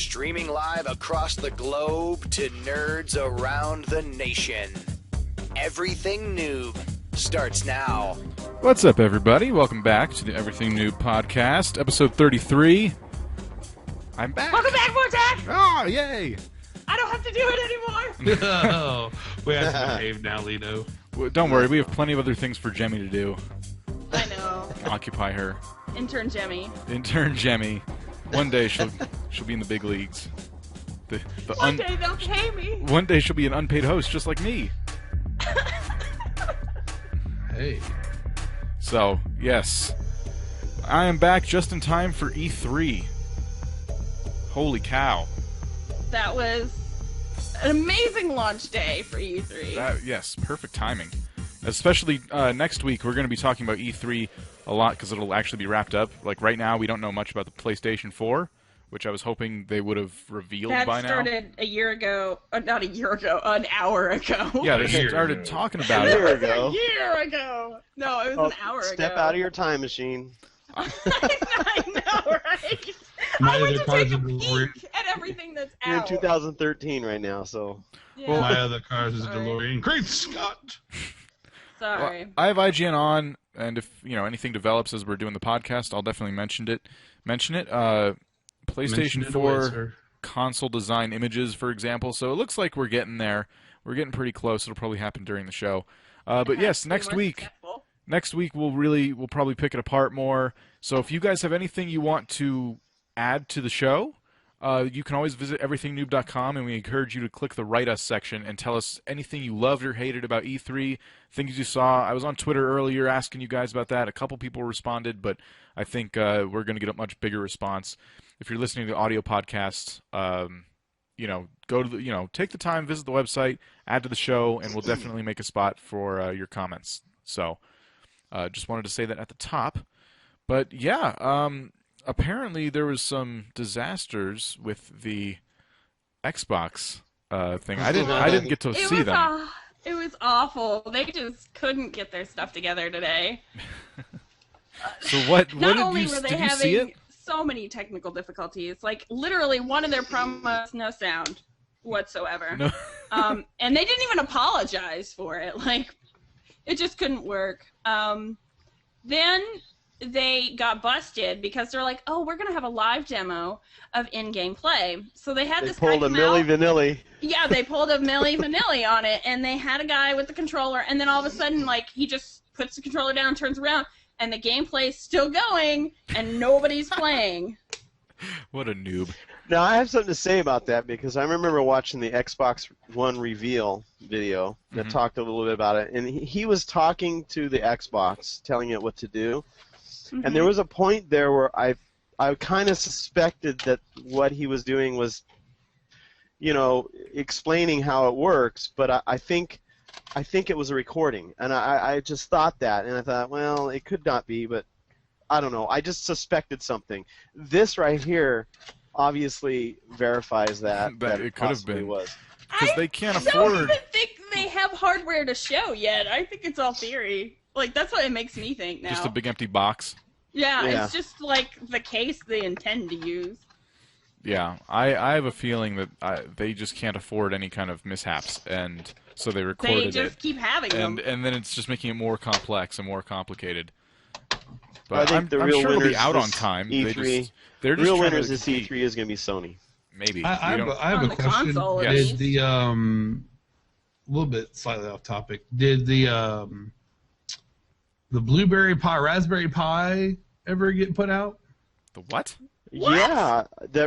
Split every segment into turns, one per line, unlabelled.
Streaming live across the globe to nerds around the nation. Everything Noob starts now.
What's up, everybody? Welcome back to the Everything Noob podcast, episode 33. I'm back.
Welcome back, Vortex!
Oh, yay!
I don't have to do it anymore!
No, we have to behave now, Lino.
Well, don't worry, we have plenty of other things for Jemmy to do.
I know.
Occupy her.
Intern Jemmy.
Intern Jemmy. One day she'll be in the big leagues.
One day they'll pay me.
One day she'll be an unpaid host, just like me.
Hey.
So, yes. I am back just in time for E3. Holy cow.
That was an amazing launch day for E3.
Yes, perfect timing. Especially next week, we're going to be talking about E3 a lot because it'll actually be wrapped up. Like right now, we don't know much about the PlayStation 4, which I was hoping they would have revealed by now.
That started a year ago. Not a year ago, an hour ago.
Yeah, they started talking about
it.
it.
A year ago. No, it was an hour ago.
Step out of your time machine.
I know, right? I went to take a peek at everything that's out.
You're in 2013 right now, so.
Yeah.
Well, my other car is a DeLorean. Great Scott!
Sorry.
Well, I have IGN on, and if anything develops as we're doing the podcast, I'll definitely mention it. PlayStation 4 console design images, for example. So it looks like we're getting there. We're getting pretty close. It'll probably happen during the show. But yes, next week we'll probably pick it apart more. So if you guys have anything you want to add to the show, you can always visit everythingnoob.com, and we encourage you to click the Write Us section and tell us anything you loved or hated about E3, things you saw. I was on Twitter earlier asking you guys about that. A couple people responded, but I think we're going to get a much bigger response. If you're listening to audio podcasts, go to take the time, visit the website, add to the show, and we'll definitely make a spot for your comments. So, just wanted to say that at the top. But yeah, apparently there was some disasters with the Xbox thing. I didn't get to see them.
It was awful. They just couldn't get their stuff together today.
So what
Not
did
only
you
were they
did you see
having
it?
so many technical difficulties, like literally one of their promos, no sound whatsoever.
No.
And they didn't even apologize for it. Like, it just couldn't work. Then they got busted because they're like, oh, we're going to have a live demo of in-game play. So they had this guy
pulled a Milli Vanilli.
Yeah, they pulled a Milli Vanilli on it, and they had a guy with the controller, and then all of a sudden, like, he just puts the controller down, turns around, and the gameplay's still going, and nobody's playing.
What a noob.
Now, I have something to say about that because I remember watching the Xbox One reveal video that talked a little bit about it, and he was talking to the Xbox, telling it what to do, and there was a point there where I kind of suspected that what he was doing was, explaining how it works, but I think it was a recording, and I just thought that, and I thought, well, it could not be, but I don't know. I just suspected something. This right here obviously verifies that
it could have been.
Because
they can't
I
afford.
don't even think they have hardware to show yet. I think it's all theory. Like, that's what it makes me think now.
Just a big empty box.
Yeah, it's just like the case they intend to use.
Yeah, I have a feeling that they just can't afford any kind of mishaps, and so they recorded it.
They just keep having them.
And then it's just making it more complex and more complicated. But
I think
I'm sure it'll be out on time.
E3,
they're just
real
trying
winners
to
this E3 is going to be Sony.
Maybe.
I have
On
a
the
question.
console, at
Did
least.
the a little bit slightly off topic? Did the Blueberry Pie, Raspberry Pi ever get put out?
The what?
Yeah,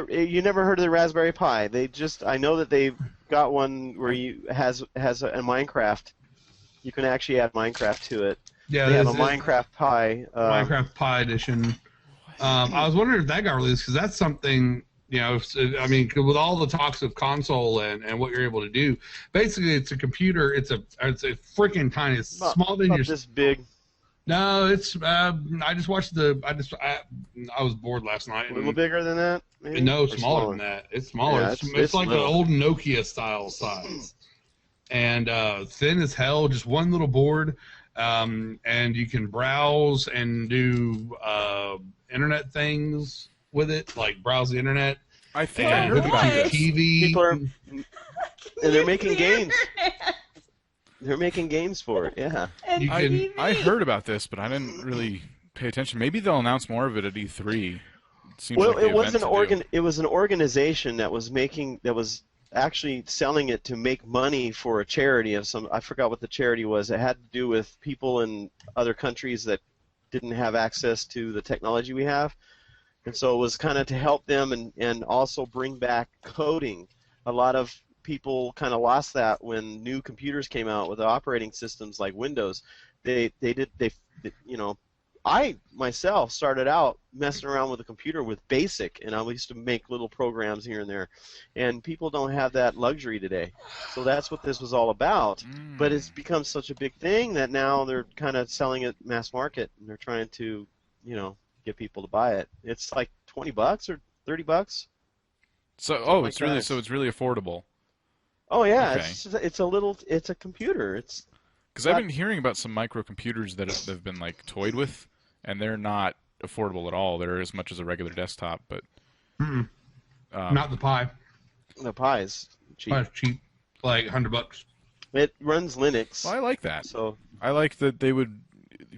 you never heard of the Raspberry Pi. I know that they got one where has a Minecraft. You can actually add Minecraft to it.
Yeah,
they have a Minecraft Pi.
Minecraft Pi edition. I was wondering if that got released because that's something. I mean, with all the talks of console and what you're able to do, basically it's a computer. It's a freaking tiny. It's smaller than your.
This big.
No, it's. I just watched I was bored last night.
A little bigger than that? Maybe?
No,
Or
smaller than that. It's smaller.
Yeah,
it's like the
little.
old Nokia style size, and thin as hell. Just one little board, and you can browse and do internet things with it, like browse the internet.
I think I
Oh,
heard about
boy.
this.
TV.
People are, and they're making
The
games.
internet
They're making games for it. Yeah.
and
You can-
TV.
I heard about this, but I didn't really pay attention. Maybe they'll announce more of it at E3. It seems
Well,
like the
it was
event to do.
It was an organization that was actually selling it to make money for a charity of some. I forgot what the charity was. It had to do with people in other countries that didn't have access to the technology we have, and so it was kind of to help them and also bring back coding. A lot of people kind of lost that when new computers came out with operating systems like Windows. I myself started out messing around with a computer with BASIC, and I used to make little programs here and there, and people don't have that luxury today. So that's what this was all about. But it's become such a big thing that now they're kind of selling it mass market, and they're trying to, get people to buy it. It's like $20 or $30.
So,
like that.
it's really affordable.
Oh yeah,
Okay.
it's a computer. It's
Because I've been hearing about some microcomputers that have been like toyed with, and they're not affordable at all. They're as much as a regular desktop, but
Not the Pi.
the Pi's cheap.
Pi's cheap, like $100.
It runs Linux.
well, I like that.
So
I like that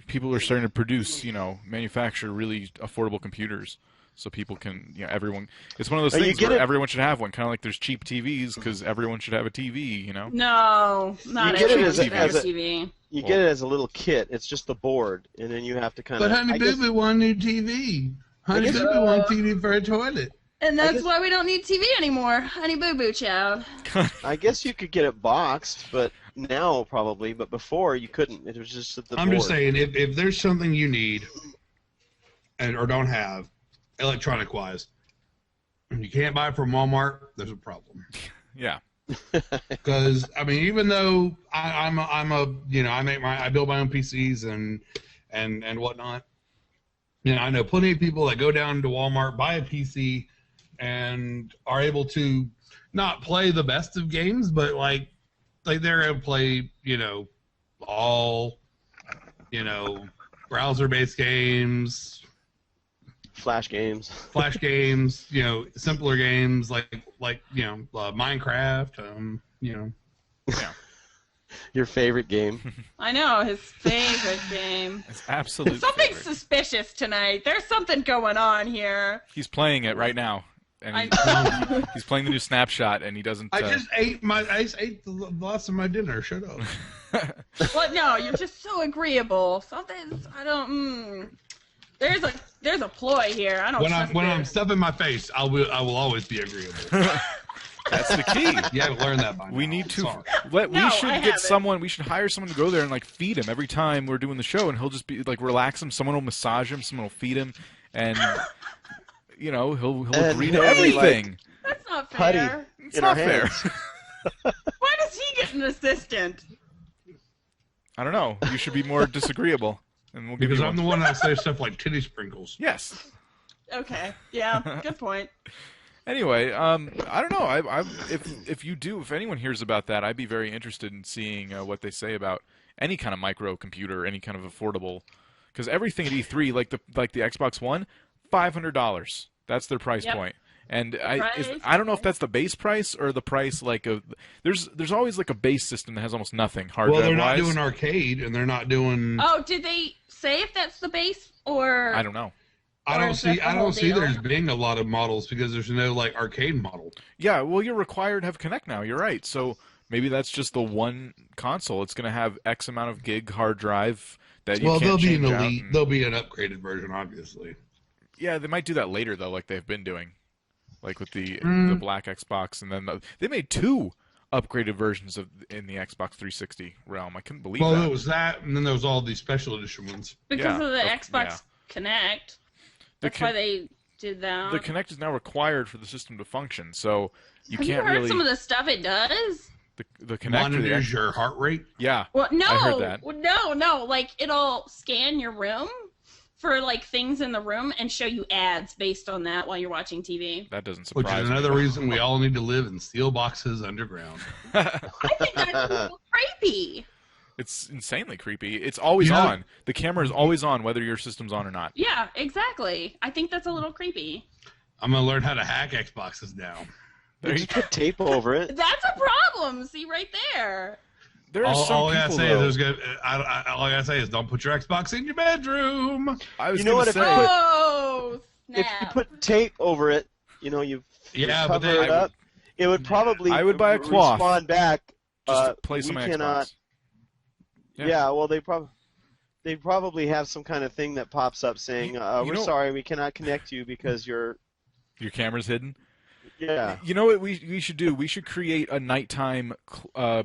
people are starting to produce, manufacture really affordable computers, so people can, everyone. It's one of those
Oh, you
things
get
where
it-
everyone should have one. Kind of like there's cheap TVs because everyone should have a TV.
No, not
You get it
everyone
as a-
should have
as a-
TV.
you get it as a little kit. It's just the board, and then you have to kind of.
But Honey Boo Boo want a new TV. Honey
guess-
Boo Boo want TV for a toilet.
And that's
guess-
why we don't need TV anymore. Honey Boo Boo Child.
I guess you could get it boxed, but now probably. But before you couldn't. It was just the
I'm
board.
just saying, if there's something you need or don't have, electronic wise, and you can't buy it from Walmart, there's a problem.
Yeah.
Because I mean, even though I build my own PCs and whatnot. I know plenty of people that go down to Walmart, buy a PC, and are able to not play the best of games, but like they're able to play, all, browser-based games,
Flash games.
Flash games, simpler games like Minecraft,
Yeah.
Your favorite game.
I know, his favorite game.
It's absolutely.
Something's suspicious tonight. There's something going on here.
He's playing it right now, and he's playing the new Snapshot, and he doesn't.
I just ate the last of my dinner. Shut up.
What? No, you're just so agreeable. Something's. I don't. There's a ploy here. I don't.
When I'm stuffing my face, I will always be agreeable.
That's the key.
You haven't learned that by now.
We need to.
Sorry.
No,
We should
I
get
haven't.
someone. We should hire someone to go there and like feed him every time we're doing the show, and he'll just be like relax him. Someone will massage him. Someone will feed him, and he'll
And
agree to
he'll be
everything.
That's not
Putty.
fair.
It's
in
not
our
fair.
hands.
Why does he get an assistant?
I don't know. You should be more disagreeable, and we'll give
Because
you
I'm
one.
the one that says stuff like titty sprinkles.
Yes.
Okay. Yeah. Good point.
Anyway, I don't know. If anyone hears about that, I'd be very interested in seeing what they say about any kind of microcomputer, any kind of affordable. Because everything at E3, like the Xbox One, $500. That's their price
Yep.
point. And
Price.
I don't know if that's the base price or the price like of. There's always like a base system that has almost nothing hard
Well,
drive
they're not
wise.
doing arcade, and they're not doing.
Oh, did they say if that's the base or?
I don't know.
I
or
don't
is
see.
that the
I
whole
don't see
deal?
there's being a lot of models because there's no like arcade model.
Yeah, well, you're required to have Connect now. You're right. So maybe that's just the one console. It's going to have X amount of gig hard drive that you
Well,
can't
there'll be an
change out
elite.
and-
There'll be an upgraded version, obviously.
Yeah, they might do that later though, like they've been doing, like with the black Xbox, and then they made 2 upgraded versions in the Xbox 360 realm. I couldn't believe
Well,
that.
there was that, and then there was all these special edition ones.
Because
Yeah.
of the
Oh,
Xbox
yeah.
Connect.
The
That's why they did that.
The Kinect is now required for the system to function, so you
Have
can't
you heard
really
some of the stuff it does?
the Kinect. or the
Monitors your heart rate.
Yeah,
Well, no,
I heard that.
no. Like it'll scan your room for like things in the room and show you ads based on that while you're watching TV.
that doesn't
Which
surprise
is
me.
another reason we all need to live in steel boxes underground.
I think that's a little creepy.
It's insanely creepy. It's always
Yeah.
on. The camera is always on, whether your system's on or not.
Yeah, exactly. I think that's a little creepy.
I'm gonna learn how to hack Xboxes now.
There you
Just put tape over it.
That's a problem. See right there.
There are some
All I gotta
people,
say
though,
is all I gotta say is don't put your Xbox in your bedroom.
I was
You know
gonna
what, if
say,
you put-
Oh, snap.
If you put tape over it, you
Yeah, but
cover
then
it up, it would probably
I would buy a cloth
respond back.
just to play
we
some
cannot.
Xbox.
Yeah, well, they probably have some kind of thing that pops up saying,
You
"We're
know-
sorry, we cannot connect you because you're."
Your camera's hidden.
Yeah.
You know what we should do? We should create a nighttime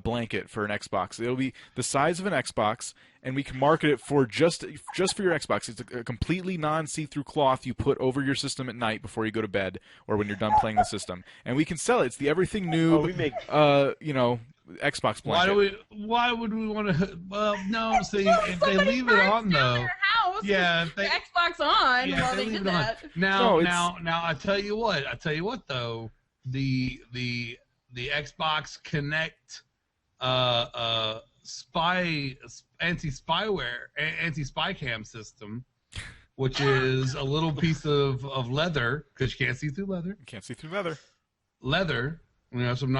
blanket for an Xbox. It'll be the size of an Xbox, and we can market it for just for your Xbox. It's a completely non-see-through cloth you put over your system at night before you go to bed or when you're done playing the system, and we can sell it. It's the Everything Noob,
we make-
Xbox
Why
blanket.
would we want to? Well, no. See, if they
Somebody
leave it
burns
on
down
though.
their house
Yeah,
with
if they-
the Xbox on
Yeah,
while
they
they
leave
did
it on.
that.
Now,
No,
I tell you what though, the Xbox Connect anti-spy cam system, which is a little piece of leather because you can't see through leather.
You can't see through leather.
Some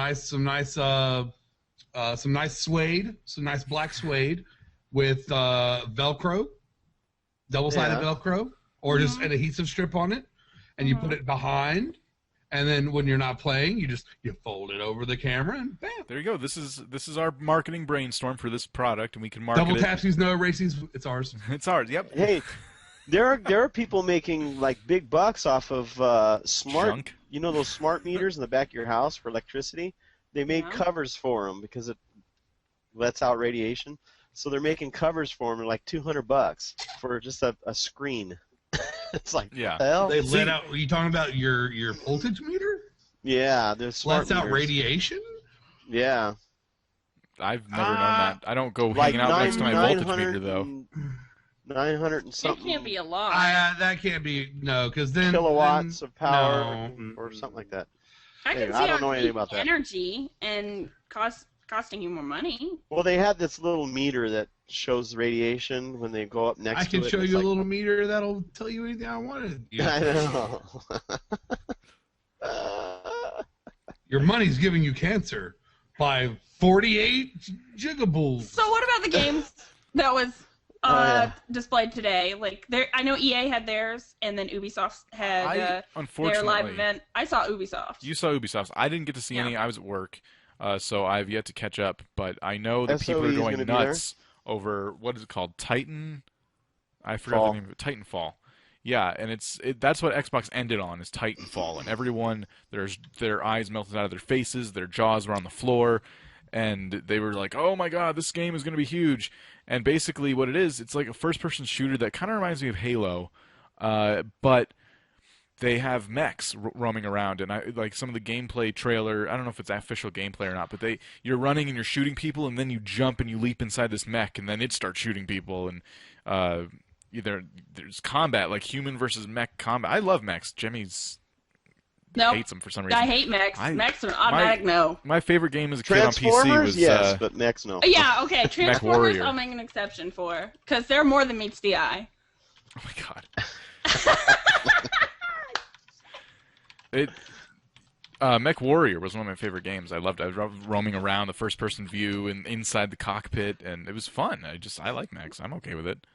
nice suede, some nice black suede with Velcro, double-sided
Yeah.
Velcro, or just an adhesive strip on it, and you put it behind, and then when you're not playing, you fold it over the camera, and bam.
There you go. This is our marketing brainstorm for this product, and we can market
Double
it.
tapsies, no races. It's ours.
It's ours. Yep.
Hey, there are people making like big bucks off of smart.
Junk.
You know those smart meters in the back of your house for electricity? They made
Yeah.
covers for them because it lets out radiation. So they're making covers for them, like $200 for just a screen. It's like,
Yeah.
what the hell?
They let out. Are you talking about your voltage meter?
Yeah, they're smart
Lets out
meters.
radiation.
Yeah.
I've never known that. I don't go
Like
hanging out next to my voltage meter though.
900 and
It
something
can't be a lot.
That can't be because then
kilowatts of power
no.
or something like that.
I can
Hey,
see
I don't
how
know
it's
anything about that.
energy and costing you more money.
Well, they had this little meter that shows radiation when they go up next
I
to
can
it.
show
It's
you
like-
a little meter that'll tell you anything I wanted.
I know.
Your money's giving you cancer by 48 gigabools.
So what about the games that was
yeah.
displayed today? Like, I know EA had theirs, and then Ubisoft had their
Unfortunately,
live event. I saw Ubisoft.
You saw Ubisoft. I didn't get to see
Yeah.
any. I was at work, so I've yet to catch up. But I know that
SOE
people are
is
going
gonna be there?
nuts over what is it called? Titan. I forgot
Fall.
the name of it. Titanfall. Yeah, and that's what Xbox ended on is Titanfall, and everyone their eyes melted out of their faces, their jaws were on the floor, and they were like, "Oh my God, this game is going to be huge!" And basically, what it is, it's like a first-person shooter that kind of reminds me of Halo, but they have mechs roaming around, and I like some of the gameplay trailer. I don't know if it's official gameplay or not, but you're running and you're shooting people, and then you jump and you leap inside this mech, and then it starts shooting people, and there's combat, like human versus mech combat. I love mechs. Jimmy's
No,
hates them for some reason.
I hate mechs.
I-
Mechs are automatic no.
My favorite game as a kid on PC
Transformers,
was
yes, but mechs no.
Yeah, okay, Transformers
Warrior.
I'll make an exception for, because they're more than meets the eye.
oh my God. Mech Warrior was one of my favorite games. I loved it. I was roaming around the first-person view and inside the cockpit, and it was fun. I like mechs. I'm okay with it.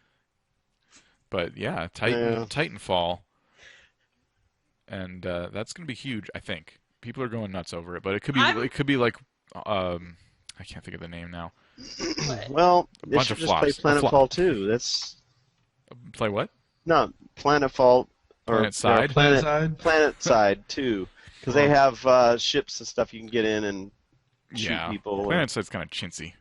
But yeah, Titanfall, and that's going to be huge. I think people are going nuts over it. But it could be like I can't think of the name now.
Well,
A
they
bunch
should
of
just play
flops. A flop.
Planetfall 2. That's
Play what?
no Planetfall or
PlanetSide?
Planet Side 2, because they have ships and stuff you can get in and shoot
Yeah,
people.
PlanetSide's kind of chintzy.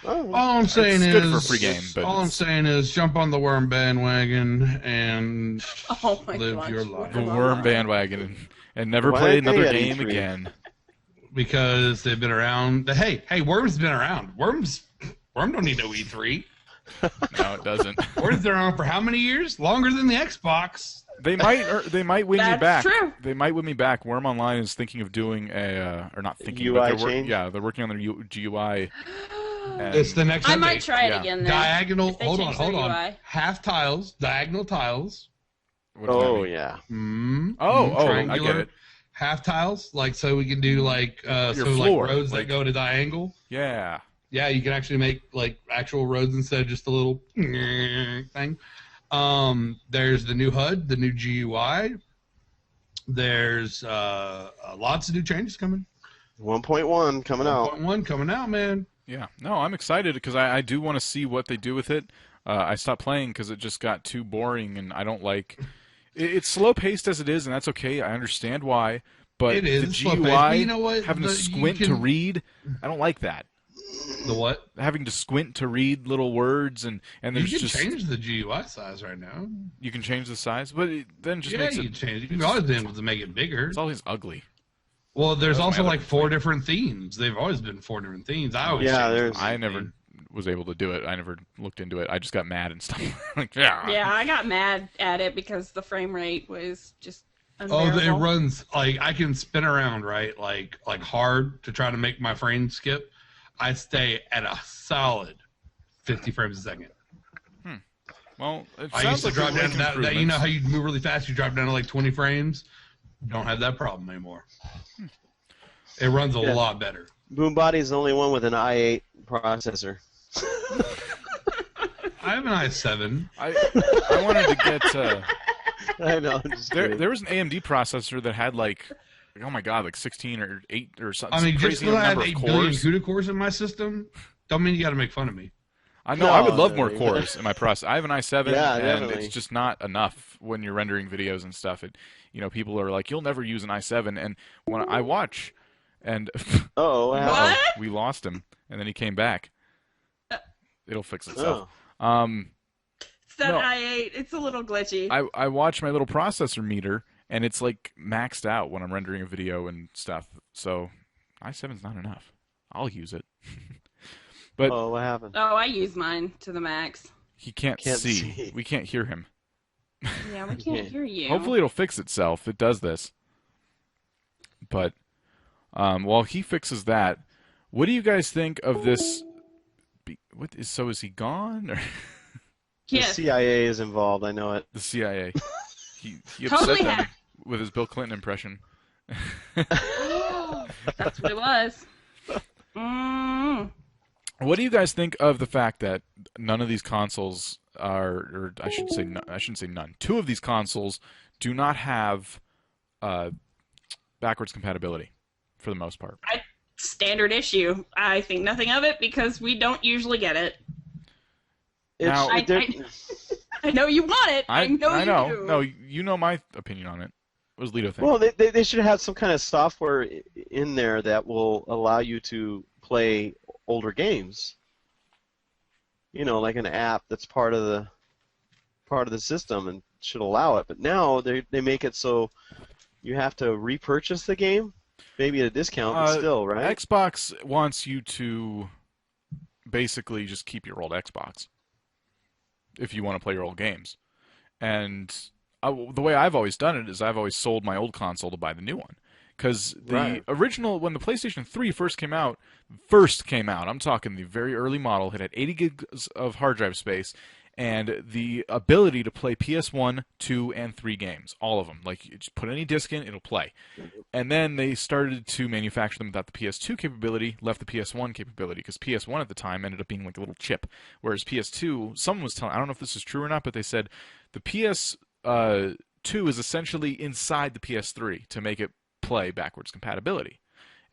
Oh,
All I'm saying
It's
is,
good for a free game, but
all I'm
it's-
saying is, jump on the worm bandwagon and
Oh my
live
gosh.
your life.
The worm bandwagon and never
Why
play
aren't they
another
at
game
E3?
again.
Because they've been around. Hey, Worm's been around. Worm don't need no E3.
No, it doesn't.
Worm's been around for how many years? Longer than the Xbox.
They might win me
That's
back.
true.
They might win me back. Worm Online is thinking of doing or not thinking,
UI
but
change?
they're working on their GUI. And
It's the next
I
update.
might try it
Yeah.
again then.
Diagonal.
if they
Hold
change
on.
their UI.
Half tiles, diagonal tiles,
What does that
Oh
mean?
yeah.
Oh, I
triangular
get it.
half tiles, like so we can do like
floor,
roads
like-
that go at a diagonal.
Yeah.
Yeah, you can actually make like actual roads instead of just a little thing. There's the new HUD, the new GUI. There's lots of new changes coming.
1.1 coming out.
1.1 coming out, man.
Yeah. No, I'm excited because I do want to see what they do with it. I stopped playing because it just got too boring, and I don't like. It's slow paced as it is, and that's okay. I understand why, but
It is
the
slow-paced,
GUI
but you know what?
having to
You
squint to
can-
read, I don't like that.
The what?
Having to squint to read little words, and
You
there's
can
just
change the GUI size right now.
you can change the size, but it then just
Yeah,
makes
you
it.
can change it. You've always been able to make it bigger.
It's always ugly.
Well, there's
That's
also
my
like
other
4 different themes. They've always been 4 different themes. I always
Yeah,
change
there's-
the
I
theme.
never was able to do it. I never looked into it. I just got mad and stuff. Like, yeah.
Yeah, I got mad at it because the frame rate was just
Oh,
unbearable.
it runs like I can spin around right, like hard to try to make my frame skip. I stay at a solid 50 frames a second.
Well, it
I
sounds
used to
like
drop
they're
down
making
that. You know
improvements.
how you move really fast, you drop down to like 20 frames. Don't have that problem anymore. It runs a
Yeah.
lot better.
Boombody's the only one with an i8 processor.
I have an i7.
I wanted to get.
I know. I'm just kidding.
There was an AMD processor that had like, oh my god, like 16 or 8 or something.
I mean,
some
just
crazy
because I have
number
8
of
billion
cores.
CUDA cores in my system, don't mean you got to make fun of me.
I know. I would
No,
love more
no,
cores in my processor. I have an i7,
Yeah,
and
definitely.
it's just not enough when you're rendering videos and stuff. People are like, you'll never use an i7, and when I watch, and
Oh, wow.
What?
we lost him, and then he came back. It'll fix
Oh.
itself.
It's that
No.
i8. It's a little glitchy.
I watch my little processor meter, and it's like maxed out when I'm rendering a video and stuff. So i7's not enough. I'll use it. But
Oh, what happened?
Oh, I use mine to the max.
he can't
Can't
see.
see.
We can't hear him.
Yeah, we can't hear you.
Hopefully it'll fix itself. It does this. But while he fixes that, what do you guys think of this? Is he gone? Or
The
Yes.
CIA is involved. I know it.
the CIA? He
Totally
upset them
hacked.
with his Bill Clinton impression.
That's what it was. Mm.
What do you guys think of the fact that none of these consoles are, or I shouldn't say none. 2 of these consoles do not have backwards compatibility for the most part.
Standard issue. I think nothing of it because we don't usually get it.
Now-
I know you want it. I know you do.
No, you know my opinion on it. What does Lito think?
Well, they should have some kind of software in there that will allow you to play older games. You know, like an app that's part of the system and should allow it. But now they make it so you have to repurchase the game, maybe at a discount, but still, right?
Xbox wants you to basically just keep your old Xbox if you want to play your old games. And the way I've always done it is I've always sold my old console to buy the new one. Because the
Right.
original, when the PlayStation 3 first came out, I'm talking the very early model, it had 80 gigs of hard drive space and the ability to play PS1, 2, and 3 games. All of them. Like, you just put any disc in, it'll play. And then they started to manufacture them without the PS2 capability, left the PS1 capability, because PS1 at the time ended up being like a little chip. Whereas PS2, someone was telling, I don't know if this is true or not, but they said the PS2 is essentially inside the PS3 to make it play backwards compatibility.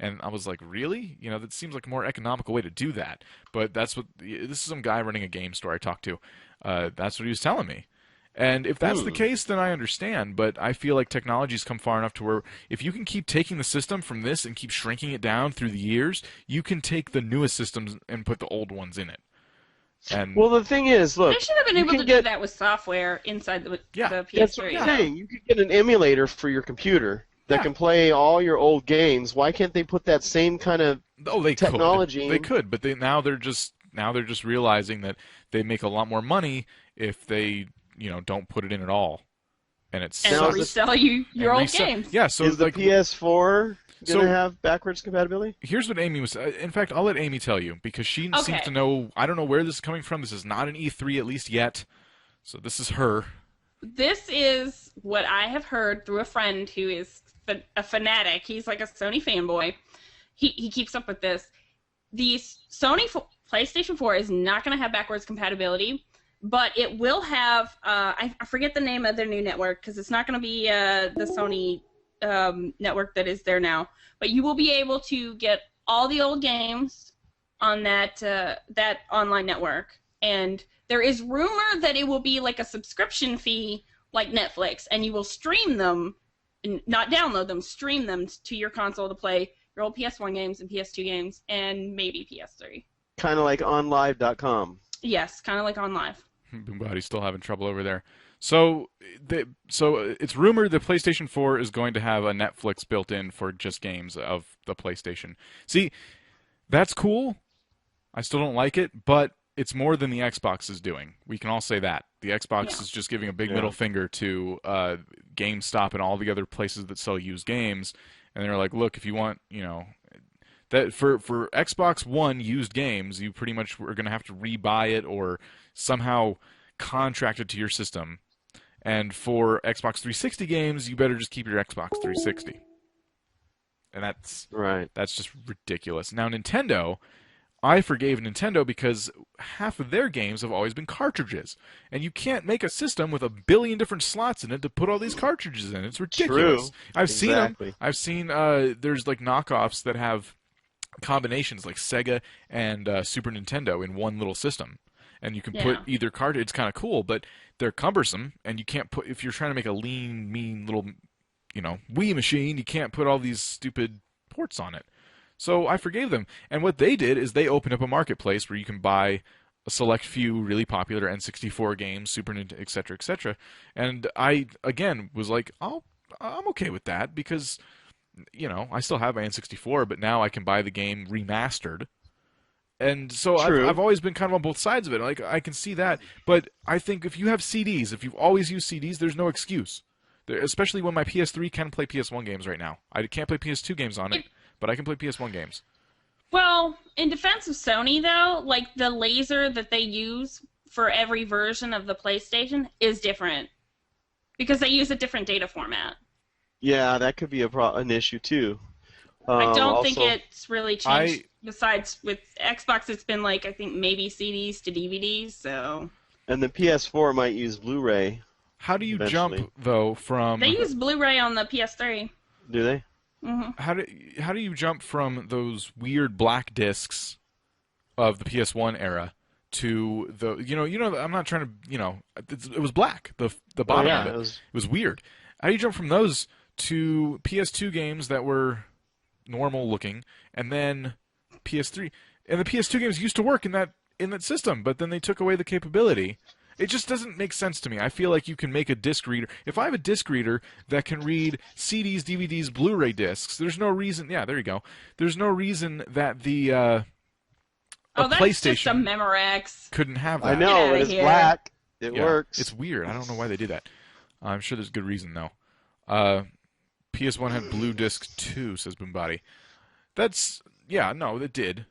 And I was like, really? That seems like a more economical way to do that. But this is some guy running a game store I talked to. That's what he was telling me. And if that's the case, then I understand. But I feel like technology's come far enough to where if you can keep taking the system from this and keep shrinking it down through the years, you can take the newest systems and put the old ones in it. And
Well, the thing is, look,
They should have been
you
able
can
to
get-
do that with software inside the
Yeah.
That's what
PS3.
I'm saying. You could get an emulator for your computer that
Yeah.
can play all your old games. Why can't they put that same kind of
they
technology?
They could, but now they're just realizing that they make a lot more money if they don't put it in at all, and it's
And
Now,
resell you your old games.
Yeah, so
is the
like
PS4 going
So-
to have backwards compatibility?
here's what Amy was. In fact, I'll let Amy tell you because she seems
Okay.
to know. I don't know where this is coming from. This is not an E3 at least yet, so this is her.
This is what I have heard through a friend who is a fanatic. He's like a Sony fanboy. He keeps up with this. The PlayStation 4 is not going to have backwards compatibility, but it will have, I forget the name of their new network because it's not going to be the Sony network that is there now. But you will be able to get all the old games on that online network. And there is rumor that it will be like a subscription fee like Netflix, and you will stream them, not download them, stream them to your console to play your old PS1 games and PS2 games and maybe PS3.
Kind of like OnLive.com.
Yes, kind of like OnLive.
Boombody's still having trouble over there. So it's rumored the PlayStation 4 is going to have a Netflix built in for just games of the PlayStation. See, that's cool. I still don't like it, but it's more than the Xbox is doing. We can all say that. The Xbox is just giving a big middle finger to GameStop and all the other places that sell used games. And they're like, look, if you want, that for Xbox One used games, you pretty much are going to have to rebuy it or somehow contract it to your system. And for Xbox 360 games, you better just keep your Xbox 360. And that's just ridiculous. Now, Nintendo, I forgave Nintendo because half of their games have always been cartridges. And you can't make a system with a billion different slots in it to put all these cartridges in. It's ridiculous.
True.
I've seen them. I've seen there's like knockoffs that have combinations like Sega and Super Nintendo in one little system. And you can put either cartridge. It's kind of cool, but they're cumbersome. And you can't put, if you're trying to make a lean, mean little, Wii machine, you can't put all these stupid ports on it. So I forgave them. And what they did is they opened up a marketplace where you can buy a select few really popular N64 games, Super Nintendo, etc., etc. And I, again, was like, I'm okay with that because, I still have my N64, but now I can buy the game remastered. And so I've always been kind of on both sides of it. Like, I can see that. But I think if you have CDs, if you've always used CDs, there's no excuse. Especially when my PS3 can play PS1 games right now. I can't play PS2 games on it, but I can play PS1 games.
Well, in defense of Sony, though, like the laser that they use for every version of the PlayStation is different because they use a different data format.
Yeah, that could be an issue too.
I don't think it's really changed. Besides, with Xbox, it's been like I think maybe CDs to DVDs. So. And
the PS4 might use Blu-ray.
How do you jump though from?
They use Blu-ray on the PS3.
Do they?
Mm-hmm.
How do you jump from those weird black discs of the PS1 era to the I'm not trying to it was black the bottom of it. It was weird. How do you jump from those to PS2 games that were normal looking and then PS3 and the PS2 games used to work in that system, but then they took away the capability. It just doesn't make sense to me. I feel like you can make a disc reader. If I have a disc reader that can read CDs, DVDs, Blu-ray discs, there's no reason. Yeah, there you go. There's no reason that the
that's
PlayStation
just a Memorex.
couldn't have that.
I know, but it's black. It works.
It's weird. I don't know why they did that. I'm sure there's a good reason though. PS1 had Blue Disc 2, says Boombody. No, it did.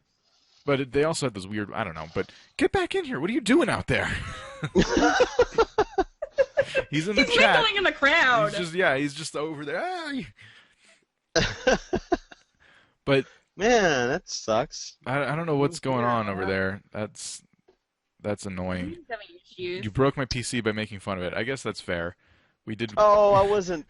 But they also had those weird, I don't know, but get back in here. What are you doing out there? He's in the chat.
He's in the crowd.
He's just over there. But
man, that sucks.
I don't know what's going on over there. That's annoying. You broke my PC by making fun of it. I guess that's fair. We did.
Oh, I wasn't.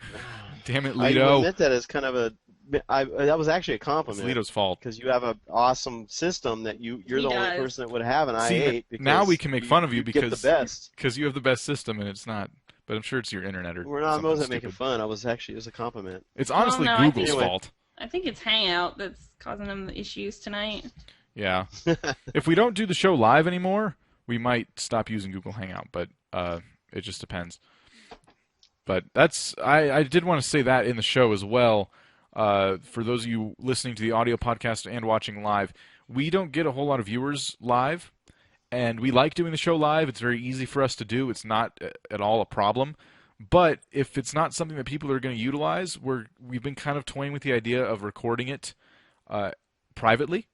Damn it, Lido.
I admit that as kind of that was actually a compliment.
It's Lido's fault.
Because you have an awesome system that you're the only person that would have an i8.
Now we can make fun of you because
the best.
Because you have the best system and it's not. But I'm sure it's your internet or
We're not. I wasn't making fun. It was a compliment.
It's honestly Google's fault.
I think it's Hangout that's causing them the issues tonight.
Yeah. If we don't do the show live anymore, we might stop using Google Hangout, but it just depends. But I did want to say that in the show as well. For those of you listening to the audio podcast and watching live, we don't get a whole lot of viewers live, and we like doing the show live. It's very easy for us to do. It's not at all a problem. But if it's not something that people are going to utilize, we've been kind of toying with the idea of recording it privately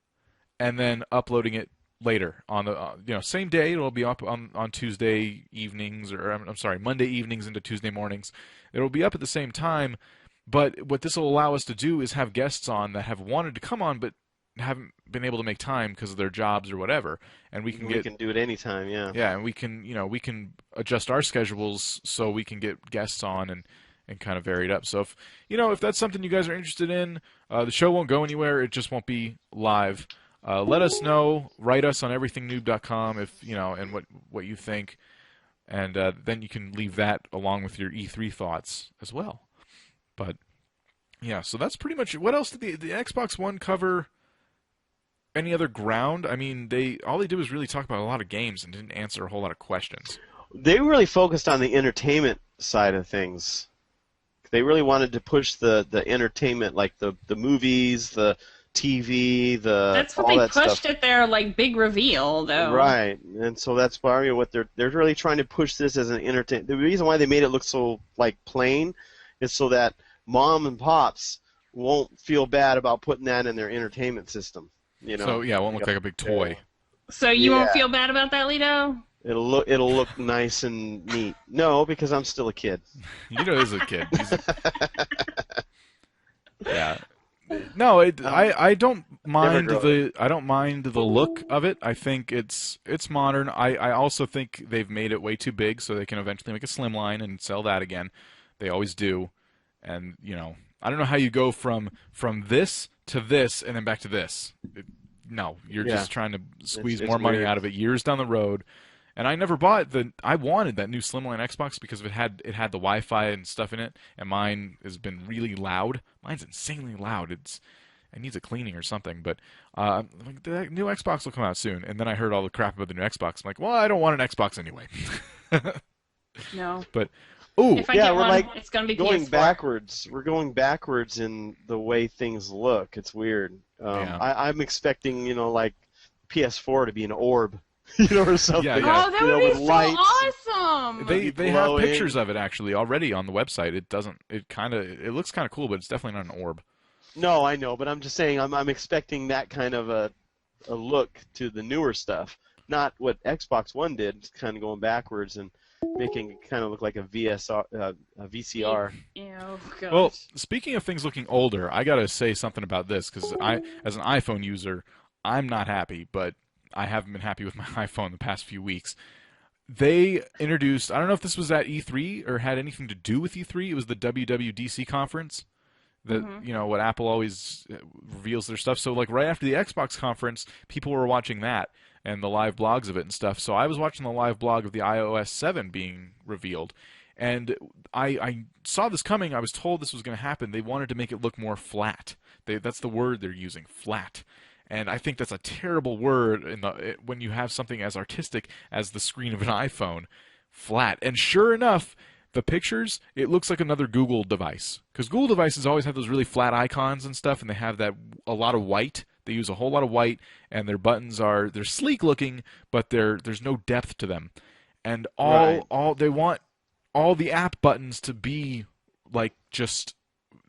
and then uploading it later on the same day. It'll be up on Tuesday evenings, or I'm sorry, Monday evenings into Tuesday mornings. It'll be up at the same time. But what this will allow us to do is have guests on that have wanted to come on but haven't been able to make time because of their jobs or whatever, and we can
do it anytime. Yeah,
and we can adjust our schedules so we can get guests on and kind of vary it up. So if that's something you guys are interested in, the show won't go anywhere. It just won't be live. Let us know. Write us on everythingnoob.com if and what you think, and then you can leave that along with your E3 thoughts as well. But yeah, so that's pretty much it. What else did the Xbox One cover? Any other ground? I mean, all they did was really talk about a lot of games and didn't answer a whole lot of questions.
They really focused on the entertainment side of things. They really wanted to push the entertainment, like the movies, the TV,
That's what
all
they
that
pushed
stuff.
at their big reveal, though.
Right, and so that's why what they're really trying to push this as an entertainment. The reason why they made it look so plain is so that mom and pops won't feel bad about putting that in their entertainment system.
So yeah, it won't look like a big toy.
So you won't feel bad about that, Lito?
It'll look nice and neat. No, because I'm still a kid.
Lito is a kid. Yeah. No, I don't mind the look of it. I think it's modern. I also think they've made it way too big, so they can eventually make a slimline and sell that again. They always do. And I don't know how you go from this to this and then back to this. No, you're just trying to squeeze more money
weird.
out of it years down the road. And I never bought I wanted that new slimline Xbox because it had the Wi-Fi and stuff in it, and mine has been really loud. Mine's insanely loud. It needs a cleaning or something. But the new Xbox will come out soon. And then I heard all the crap about the new Xbox. I'm like, well, I don't want an Xbox anyway.
No.
But
if I get one, it's going to be
going
PS4.
backwards. We're going backwards in the way things look. It's weird. I'm expecting, PS4 to be an orb, or something.
Yeah.
Oh, that would be
with
so
lights.
awesome!
They have pictures of it actually already on the website. It looks kind of cool, but it's definitely not an orb.
No, I know, but I'm just saying I'm expecting that kind of a look to the newer stuff, not what Xbox One did, kind of going backwards and making it kind of look like a VCR.
Oh, gosh.
Well, speaking of things looking older, I gotta say something about this because as an iPhone user, I'm not happy, but I haven't been happy with my iPhone the past few weeks. They introduced, I don't know if this was at E3 or had anything to do with E3. It was the WWDC conference. What Apple always reveals their stuff. So right after the Xbox conference, people were watching that and the live blogs of it and stuff. So I was watching the live blog of the iOS 7 being revealed, and I saw this coming. I was told this was going to happen. They wanted to make it look more flat. That's the word they're using, flat. And I think that's a terrible word when you have something as artistic as the screen of an iPhone, flat. And sure enough, the pictures, it looks like another Google device. Because Google devices always have those really flat icons and stuff, and they have a lot of white. They use a whole lot of white, and their buttons they're sleek looking, but there's no depth to them. And they want all the app buttons to be just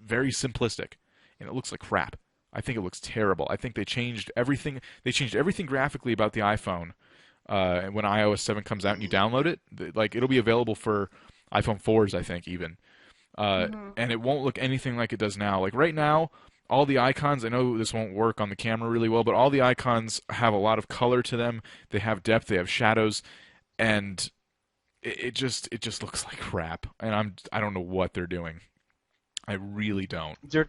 very simplistic, and it looks like crap. I think it looks terrible. I think they changed everything. They changed everything graphically about the iPhone. And when iOS 7 comes out and you download it, it'll be available for iPhone 4s, I think, even. And it won't look anything like it does now. Right now, all the icons, I know this won't work on the camera really well, but all the icons have a lot of color to them. They have depth, they have shadows, and it just looks like crap. And I don't know what they're doing. I really don't.
They're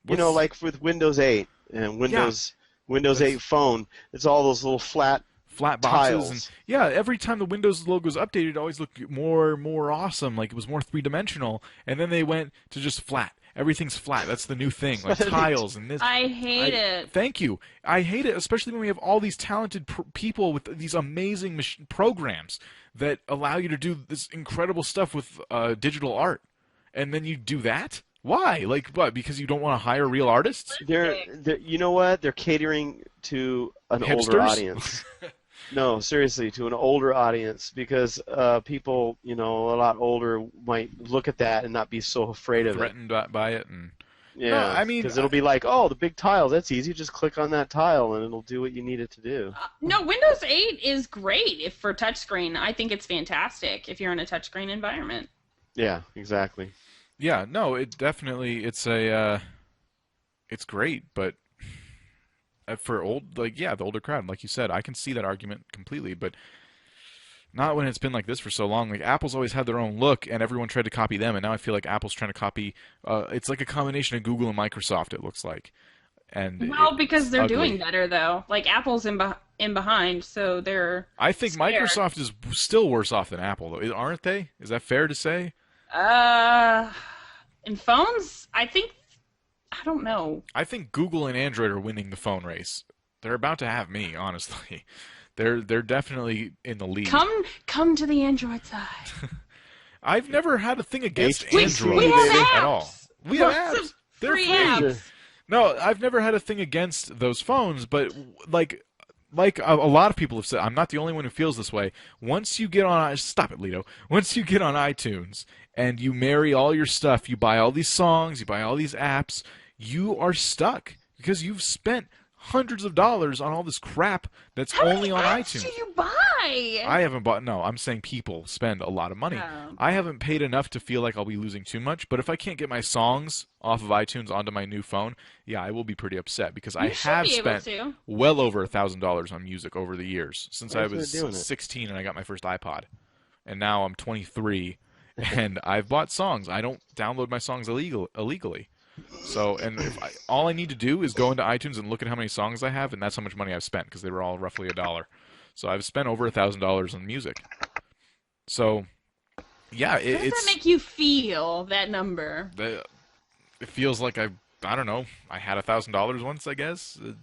like with Windows 8 and Windows 8 Phone, it's all those little flat
boxes.
tiles.
And every time the Windows logo was updated, it always looked more awesome, like it was more three-dimensional, and then they went to just flat. Everything's flat. That's the new thing, like tiles and this.
I hate it.
Thank you. I hate it, especially when we have all these talented people with these amazing programs that allow you to do this incredible stuff with digital art, and then you do that. Why? What? Because you don't want to hire real artists?
They're you know what? They're catering to an
Hipsters?
older audience. No, seriously, to an older audience, because people, a lot older might look at that and not be so afraid of it.
Threatened by it, and
Yeah,
I mean,
because it'll be like, oh, the big tiles, that's easy. Just click on that tile and it'll do what you need it to do.
No, Windows 8 is great if for touchscreen. I think it's fantastic if you're in a touchscreen environment.
Yeah, exactly.
Yeah, no, it definitely it's great, but for the older crowd, like you said, I can see that argument completely, but not when it's been like this for so long. Like Apple's always had their own look, and everyone tried to copy them, and now I feel like Apple's trying to copy. It's like a combination of Google and Microsoft. It looks like, and
Because they're
ugly.
doing better though. Like Apple's in behind, so they're.
I think
scared.
Microsoft is still worse off than Apple, though, aren't they? Is that fair to say?
In phones, I don't know.
I think Google and Android are winning the phone race. They're about to have me, honestly. They're definitely in the lead.
Come to the Android side.
I've never had a thing against
HTC,
Android
We have apps.
at all. We have
Lots
apps.
of
They're
free
free.
apps.
No, I've never had a thing against those phones, but like a lot of people have said, I'm not the only one who feels this way. Once you get on, stop it, Lito. Once you get on iTunes and you marry all your stuff, you buy all these songs, you buy all these apps, you are stuck because you've spent hundreds of dollars on all this crap that's
How
only
many
on
apps
iTunes.
do you buy?
I haven't bought. No, I'm saying people spend a lot of money.
Oh.
I haven't paid enough to feel like I'll be losing too much. But if I can't get my songs off of iTunes onto my new phone, yeah, I will be pretty upset because I
You should
have
be able
spent
to.
well over $1,000 on music over the years since I
Why
was
isn't it doing it?
16 and I got my first iPod, and now I'm 23 and I've bought songs. I don't download my songs illegally. So, and all I need to do is go into iTunes and look at how many songs I have, and that's how much money I've spent because they were all roughly $1. So I've spent over $1,000 on music. So, yeah,
How does
it's
that make you feel, that number?
it feels like I don't know. I had $1,000 once, I guess. It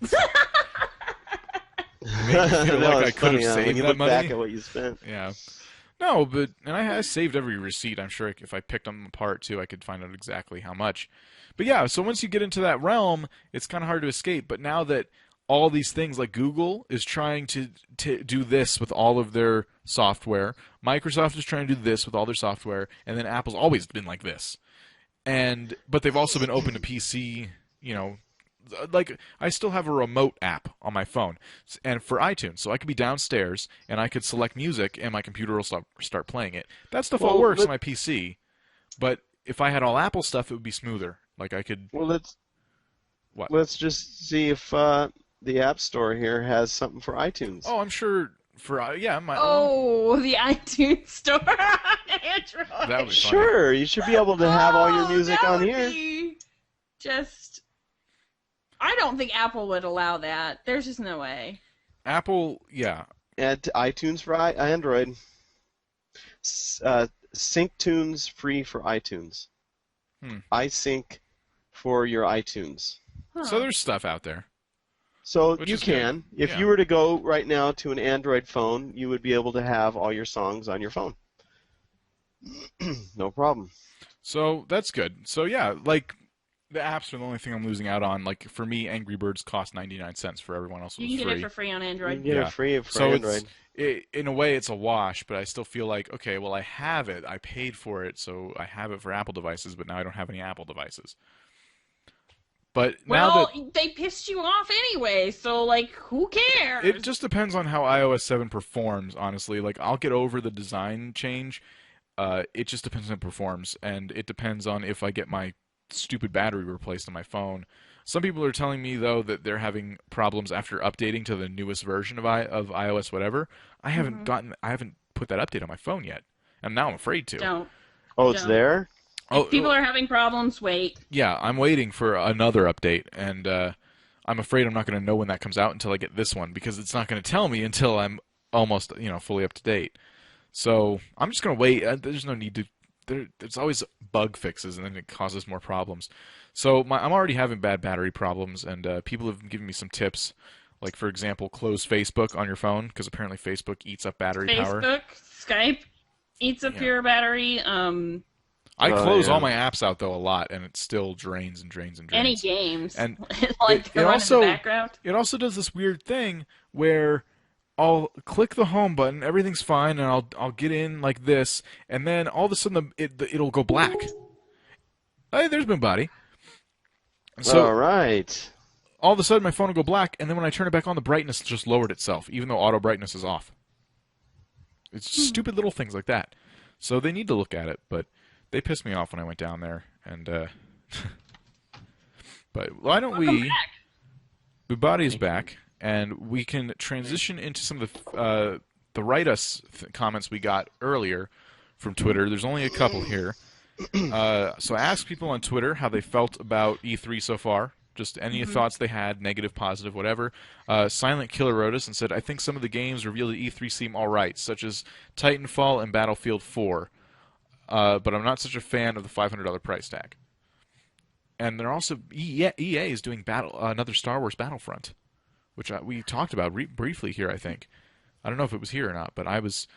made me feel like I
it's
could have
funny, when
saved
you
that
look
money.
back at what you spent.
Yeah. No, but and I saved every receipt. I'm sure if I picked them apart too, I could find out exactly how much. But yeah, so once you get into that realm, it's kind of hard to escape. But now that all these things like Google is trying to do this with all of their software, Microsoft is trying to do this with all their software, and then Apple's always been like this. But they've also been open to PC, like I still have a remote app on my phone and for iTunes, so I could be downstairs and I could select music and my computer will start playing it. That stuff all works on my PC, but if I had all Apple stuff, it would be smoother. Like I could.
Well,
What?
let's just see if the App Store here has something for iTunes.
Oh, I'm sure for
the iTunes Store on Android.
That would be funny.
Sure, you should be able to have all your music
that
on
would
here.
be I don't think Apple would allow that. There's just no way.
Apple, yeah.
Add to iTunes for Android. Sync tunes free for iTunes. iSync for your iTunes.
Huh.
So there's stuff out there.
So
Which
you
is
can.
good.
If
Yeah.
you were to go right now to an Android phone, you would be able to have all your songs on your phone. No problem.
So that's good. So yeah, like the apps are the only thing I'm losing out on. Like for me, Angry Birds cost 99 cents. For everyone else, it
You
was
can get
free.
it for free on
You
Android.
can get
Yeah.
it free for
So
Android.
in a way, it's a wash, but I still feel like, okay, well, I have it. I paid for it, so I have it for Apple devices, but now I don't have any Apple devices. But now
Well,
that
they pissed you off anyway, so like, who cares?
it just depends on how iOS 7 performs, honestly. Like, I'll get over the design change. It just depends on how it performs, and it depends on if I get my stupid battery replaced on my phone. Some people are telling me though that they're having problems after updating to the newest version of iOS whatever. I haven't put that update on my phone yet, and now I'm afraid to.
Don't.
Oh, it's
don't.
there?
Oh,
If people are having problems, wait.
yeah, I'm waiting for another update, and I'm afraid I'm not going to know when that comes out until I get this one because it's not going to tell me until I'm almost fully up to date. So I'm just going to wait. There's no need to. There's always bug fixes, and then it causes more problems. So I'm already having bad battery problems, and people have given me some tips. Like, for example, close Facebook on your phone, because apparently Facebook eats up battery power.
Facebook, Skype eats up
Yeah.
your battery.
I close
yeah.
all my apps out, though, a lot, and it still drains and drains and drains.
Any games.
And
like
it
they run
also-
in the background.
It also does this weird thing where I'll click the home button, everything's fine, and I'll get in like this, and then all of a sudden it'll go black. Hey, there's my body. So
All right.
all of a sudden my phone will go black, and then when I turn it back on, the brightness just lowered itself, even though auto brightness is off. It's stupid little things like that. So they need to look at it, but they pissed me off when I went down there. And but why don't we? Bubati is back, and we can transition into some of the write us comments we got earlier from Twitter. There's only a couple here. So I asked people on Twitter how they felt about E3 so far. Just any thoughts they had, negative, positive, whatever. Silent Killer wrote us and said, I think some of the games revealed at E3 seem alright, such as Titanfall and Battlefield 4. But I'm not such a fan of the $500 price tag. And they're also EA is doing another Star Wars Battlefront, which we talked about briefly here, I think. I don't know if it was here or not, but we spoke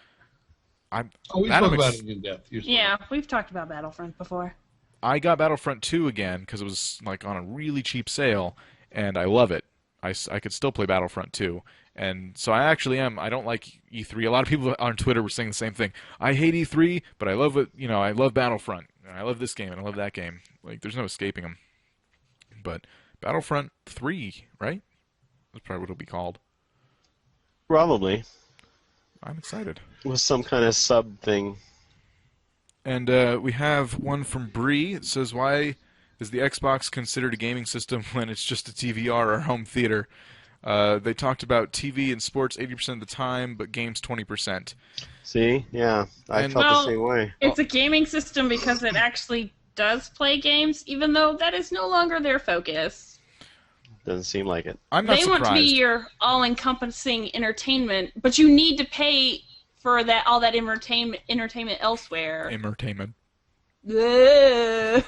about it in depth.
Yeah, we've talked about Battlefront before.
I got Battlefront 2 again because it was like on a really cheap sale, and I love it. I could still play Battlefront 2. And so I actually am. I don't like E3. A lot of people on Twitter were saying the same thing. I hate E3, but I love it. You know, I love Battlefront. And I love this game, and I love that game. Like, there's no escaping them. But Battlefront 3, right? That's probably what it'll be called.
Probably.
I'm excited.
With some kind of sub thing.
And we have one from Bree. It says, why is the Xbox considered a gaming system when it's just a TVR or home theater? They talked about TV and sports 80% of the time, but games 20%.
See? Yeah. I felt the same way.
It's a gaming system because it actually does play games, even though that is no longer their focus.
Doesn't seem like it.
I'm not surprised.
They want to be your all-encompassing entertainment, but you need to pay for all that entertainment elsewhere.
Entertainment.
Ugh.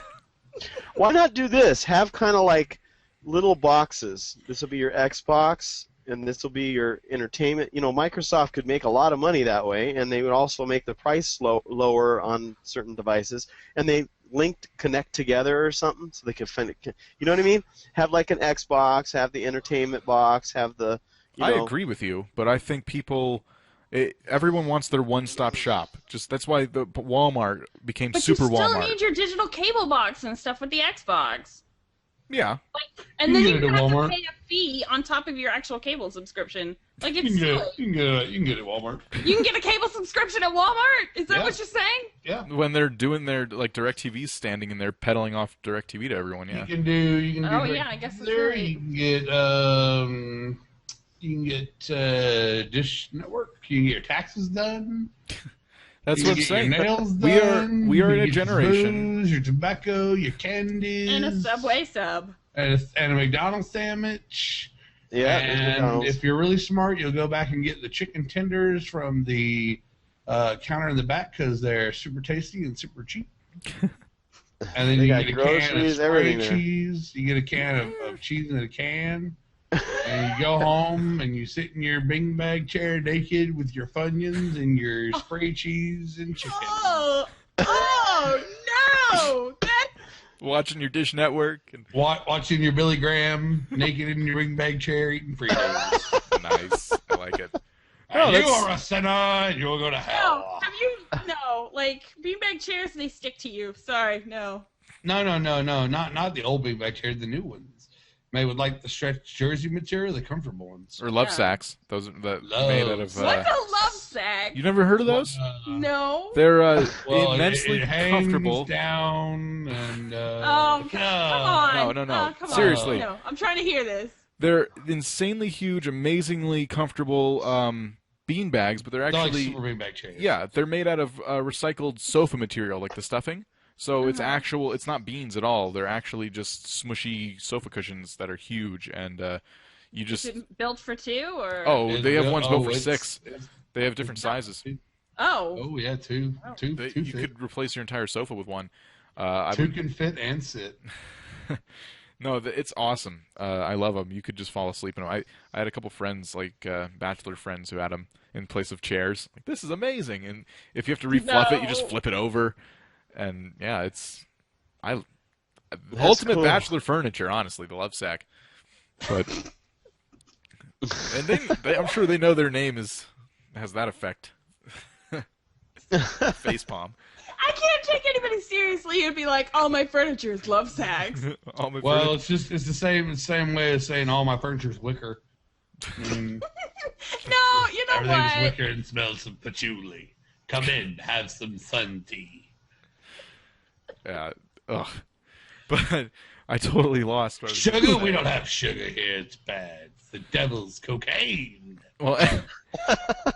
Why not do this? Have kind of like little boxes. This will be your Xbox, and this will be your entertainment. You know, Microsoft could make a lot of money that way, and they would also make the price lower on certain devices, and they connect together or something, so they can find it. You know what I mean? Have like an Xbox, have the entertainment box, have the.
I agree with you, but I think everyone wants their one-stop shop. That's why the Walmart became Super Walmart.
But you still need your digital cable box and stuff with the Xbox.
Yeah.
And then you have to pay a fee on top of your actual cable subscription. Like, it's silly.
You can get it at Walmart.
You can get a cable subscription at Walmart? Is that what you're saying?
Yeah.
When they're doing their DirecTV standing and they're peddling off DirecTV to everyone, yeah.
You can do
I guess it's right.
You can get Dish Network. You can get your taxes done.
That's what I'm saying.
Your nails done.
We are in a
your
generation.
Booze, your tobacco, your candies,
And a Subway sub.
and a McDonald's sandwich.
Yeah.
And if you're really smart, you'll go back and get the chicken tenders from the counter in the back because they're super tasty and super cheap. And then you get a can of spray cheese. You get a can of cheese in a can. And you go home and you sit in your bing bag chair naked with your Funyuns and your spray cheese and chicken.
Oh no!
Watching your Dish Network. And
Watching your Billy Graham naked in your bing bag chair eating Fritos.
Nice. I like it.
No, you are a sinner and you'll go to hell.
No, like, beanbag chairs, they stick to you. Sorry, no.
No, not the old bing bag chairs, the new ones. Made with like the stretch jersey material, the comfortable ones.
Or love sacks. Those are made out of.
What's a love sack?
You never heard of those?
No.
They're
immensely
immensely comfortable.
Down and.
Come on.
No.
Come
Seriously.
on. No, I'm trying to hear this.
They're insanely huge, amazingly comfortable bean bags, but they're actually
like super beanbag chairs.
Yeah, they're made out of recycled sofa material, like the stuffing. So it's not beans at all. They're actually just smushy sofa cushions that are huge, and you just.
Is it built for two or?
Oh, they have ones built for 6. They have different sizes.
Oh.
Oh yeah, two.
You could replace your entire sofa with one.
Two can fit and sit.
No, it's awesome. I love them. You could just fall asleep in them. I had a couple friends, like bachelor friends, who had them in place of chairs. Like, this is amazing. And if you have to refluff it, you just flip it over. And yeah, it's ultimate bachelor furniture. Honestly, the love sack. But and I'm sure they know their name has that effect. Face palm.
I can't take anybody seriously and be like, all my furniture is love sags.
Well, it's the same way as saying all my furniture's wicker.
No, you know
Everything's
what?
wicker and smells of patchouli. Come in, have some sun tea.
Yeah. Ugh. But I totally lost. What I was gonna
Sugar?
say.
We don't have sugar here. It's bad. It's the devil's cocaine.
Well,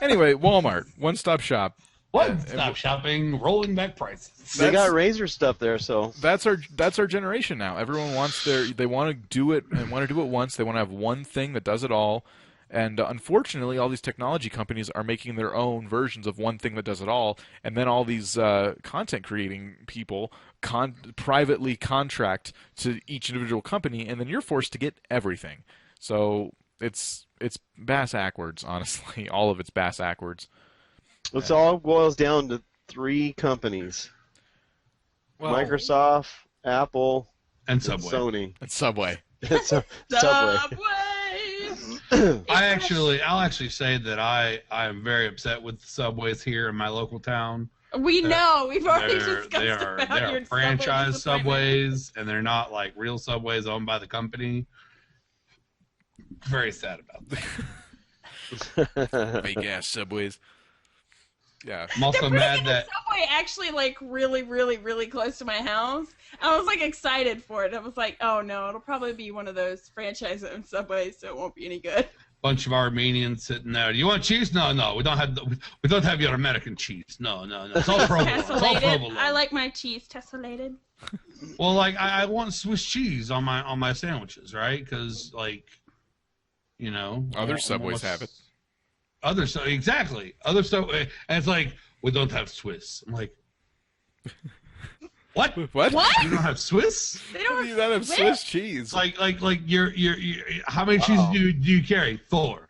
anyway, Walmart, one-stop shop.
One-stop shopping, rolling back prices.
They got razor stuff there, so
That's our generation now. Everyone wants they want to do it and want to do it once. They want to have one thing that does it all. And unfortunately, all these technology companies are making their own versions of one thing that does it all. And then all these content creating people privately contract to each individual company, and then you're forced to get everything. So it's bass backwards, honestly. All of it's bass backwards.
it all boils down to 3 companies:
Well,
Microsoft, Apple,
And Subway.
Sony.
and Subway.
Subway.
I'll actually say that I am very upset with the Subways here in my local town.
We know. We've already
They
discussed
are
about your
franchise
disappointment.
Subways, and they're not like real Subways owned by the company. Very sad about that.
Fake ass Subways. Yeah.
I'm also
They're putting
mad
in
that
a Subway actually like really, really, really close to my house. I was like excited for it. I was like, oh no, it'll probably be one of those franchise-owned Subways, so it won't be any good.
bunch of Armenians sitting there. Do you want cheese? No, we don't have your American cheese. No. It's all provolone. It's all
Tessellated.
provolone.
I like my cheese tessellated.
Well, like I want Swiss cheese on my sandwiches, right? Because
Other Subways have it.
Exactly. Other stuff, and it's like we don't have Swiss. I'm like, what?
What?
What?
You don't have Swiss?
They
How
don't
do you not have Swiss cheese?
Like you're how many cheeses do you carry? 4.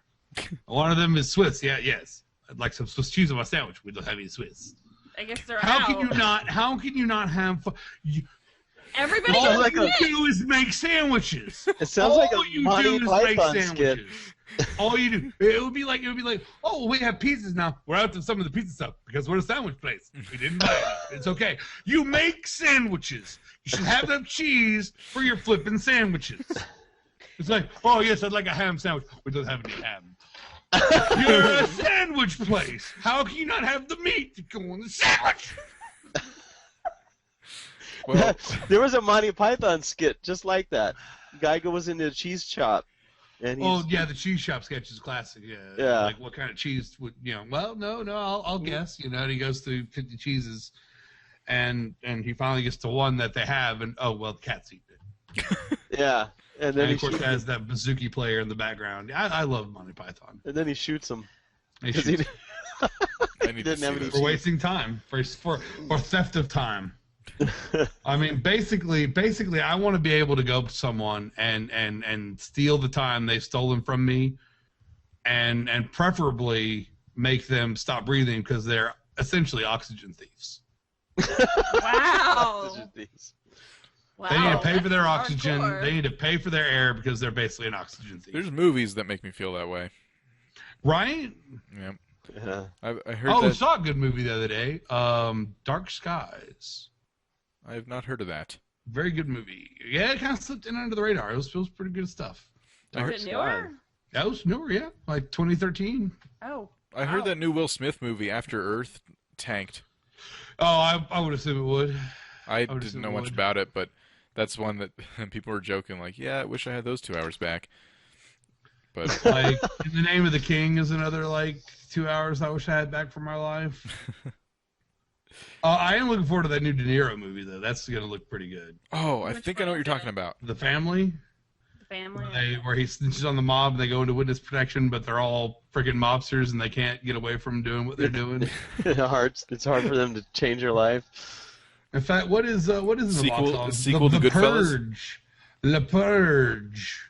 One of them is Swiss. Yes. I'd like some Swiss cheese on my sandwich. We don't have any Swiss.
I guess they're
How
out.
can you not have?
Everybody
All
knows
you
this.
do is make sandwiches.
It sounds like
All
a
you
Monty
do is make
Python skit.
sandwiches. All you do, it would be like, oh, we have pizzas now. We're out of some of the pizza stuff because we're a sandwich place. We didn't buy it. It's okay. You make sandwiches. You should have enough cheese for your flipping sandwiches. It's like, oh yes, I'd like a ham sandwich. We don't have any ham. You're a sandwich place. How can you not have the meat to go on the sandwich?
Well,
There was a Monty Python skit just like that. Guy goes into a cheese shop, and he's
Oh yeah, the cheese shop sketch is classic.
Yeah.
Like what kind of cheese would Well, no, I'll guess. And he goes through 50 cheeses, and he finally gets to one that they have, and oh well, the cat's eating it.
yeah, and
And
then he
of course,
shoots,
has that bazooki player in the background. I love Monty Python.
and then he shoots him.
They
'Cause
shoot
he-
I need to
didn't
see
have any
this.
for wasting time, for theft of time. I mean, basically, I want to be able to go up to someone and steal the time they've stolen from me, and preferably make them stop breathing because they're essentially oxygen thieves.
Wow. Wow.
They need to pay for their
that's
oxygen.
hardcore.
They need to pay for their air because they're basically an oxygen thief.
There's movies that make me feel that way.
Right?
Yeah.
Yeah.
I heard
Oh, we
that.
saw a good movie the other day. Dark Skies.
I have not heard of that.
Very good movie. Yeah, it kind of slipped in under the radar. It was pretty good stuff.
Is it newer?
That was newer, yeah, like 2013.
Oh.
I heard
wow.
that new Will Smith movie, After Earth, tanked.
Oh, I would assume it would.
I
would
didn't
assume
know
it
much
would.
about it, but that's one that people were joking like, yeah, I wish I had those 2 hours back. But
Like, In the Name of the King is another, 2 hours I wish I had back from my life. I am looking forward to that new De Niro movie, though. That's going to look pretty good.
oh, I
Which
think I know
one
what you're
is
talking
it?
about.
The Family,
The family.
where he snitches on the mob and they go into witness protection, but they're all freaking mobsters and they can't get away from doing what they're doing.
It's hard for them to change their life.
In fact, what is in the
Sequel-
box office?
sequel to
the
Goodfellas?
Purge. The Purge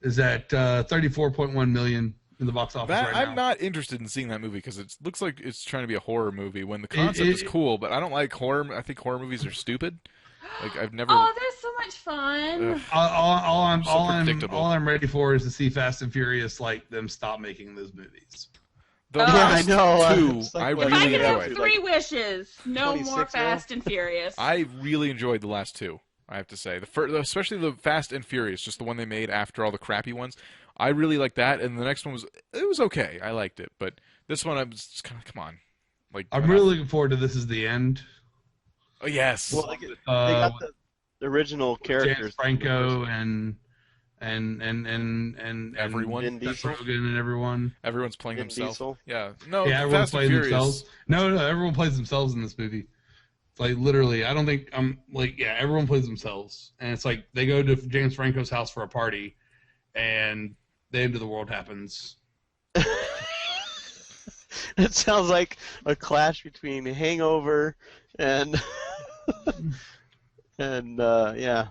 is at 34.1 million in the box office
That,
right
I'm
now.
not interested in seeing that movie because it looks like it's trying to be a horror movie when the concept is cool, but I don't like horror. I think horror movies are stupid. Like I've never.
Oh, they're so much fun.
Ugh.
All
predictable.
I'm ready for is to see Fast and Furious them stop making those movies.
The
Oh.
Yeah, I
last
know.
two,
It's like,
I
what,
If I
really
could have
enjoyed.
3 wishes, no
26
more
now?
Fast and Furious.
I really enjoyed the last two. I have to say, especially the Fast and Furious, just the one they made after all the crappy ones. I really liked that, and the next one was okay. I liked it, but this one I was just kind of come on, like
I'm really looking forward to This Is the End.
oh yes,
Well, they got the original characters.
James Franco and
Everyone.
Vin
Seth
Diesel.
Rogen and everyone.
everyone's playing
Vin
themselves.
Diesel.
Yeah, no,
Yeah, everyone's
Fast and
playing
Furious.
themselves. No, everyone plays themselves in this movie. It's like literally, I don't think everyone plays themselves, and it's like they go to James Franco's house for a party, and the end of the world happens.
It sounds like a clash between Hangover and yeah.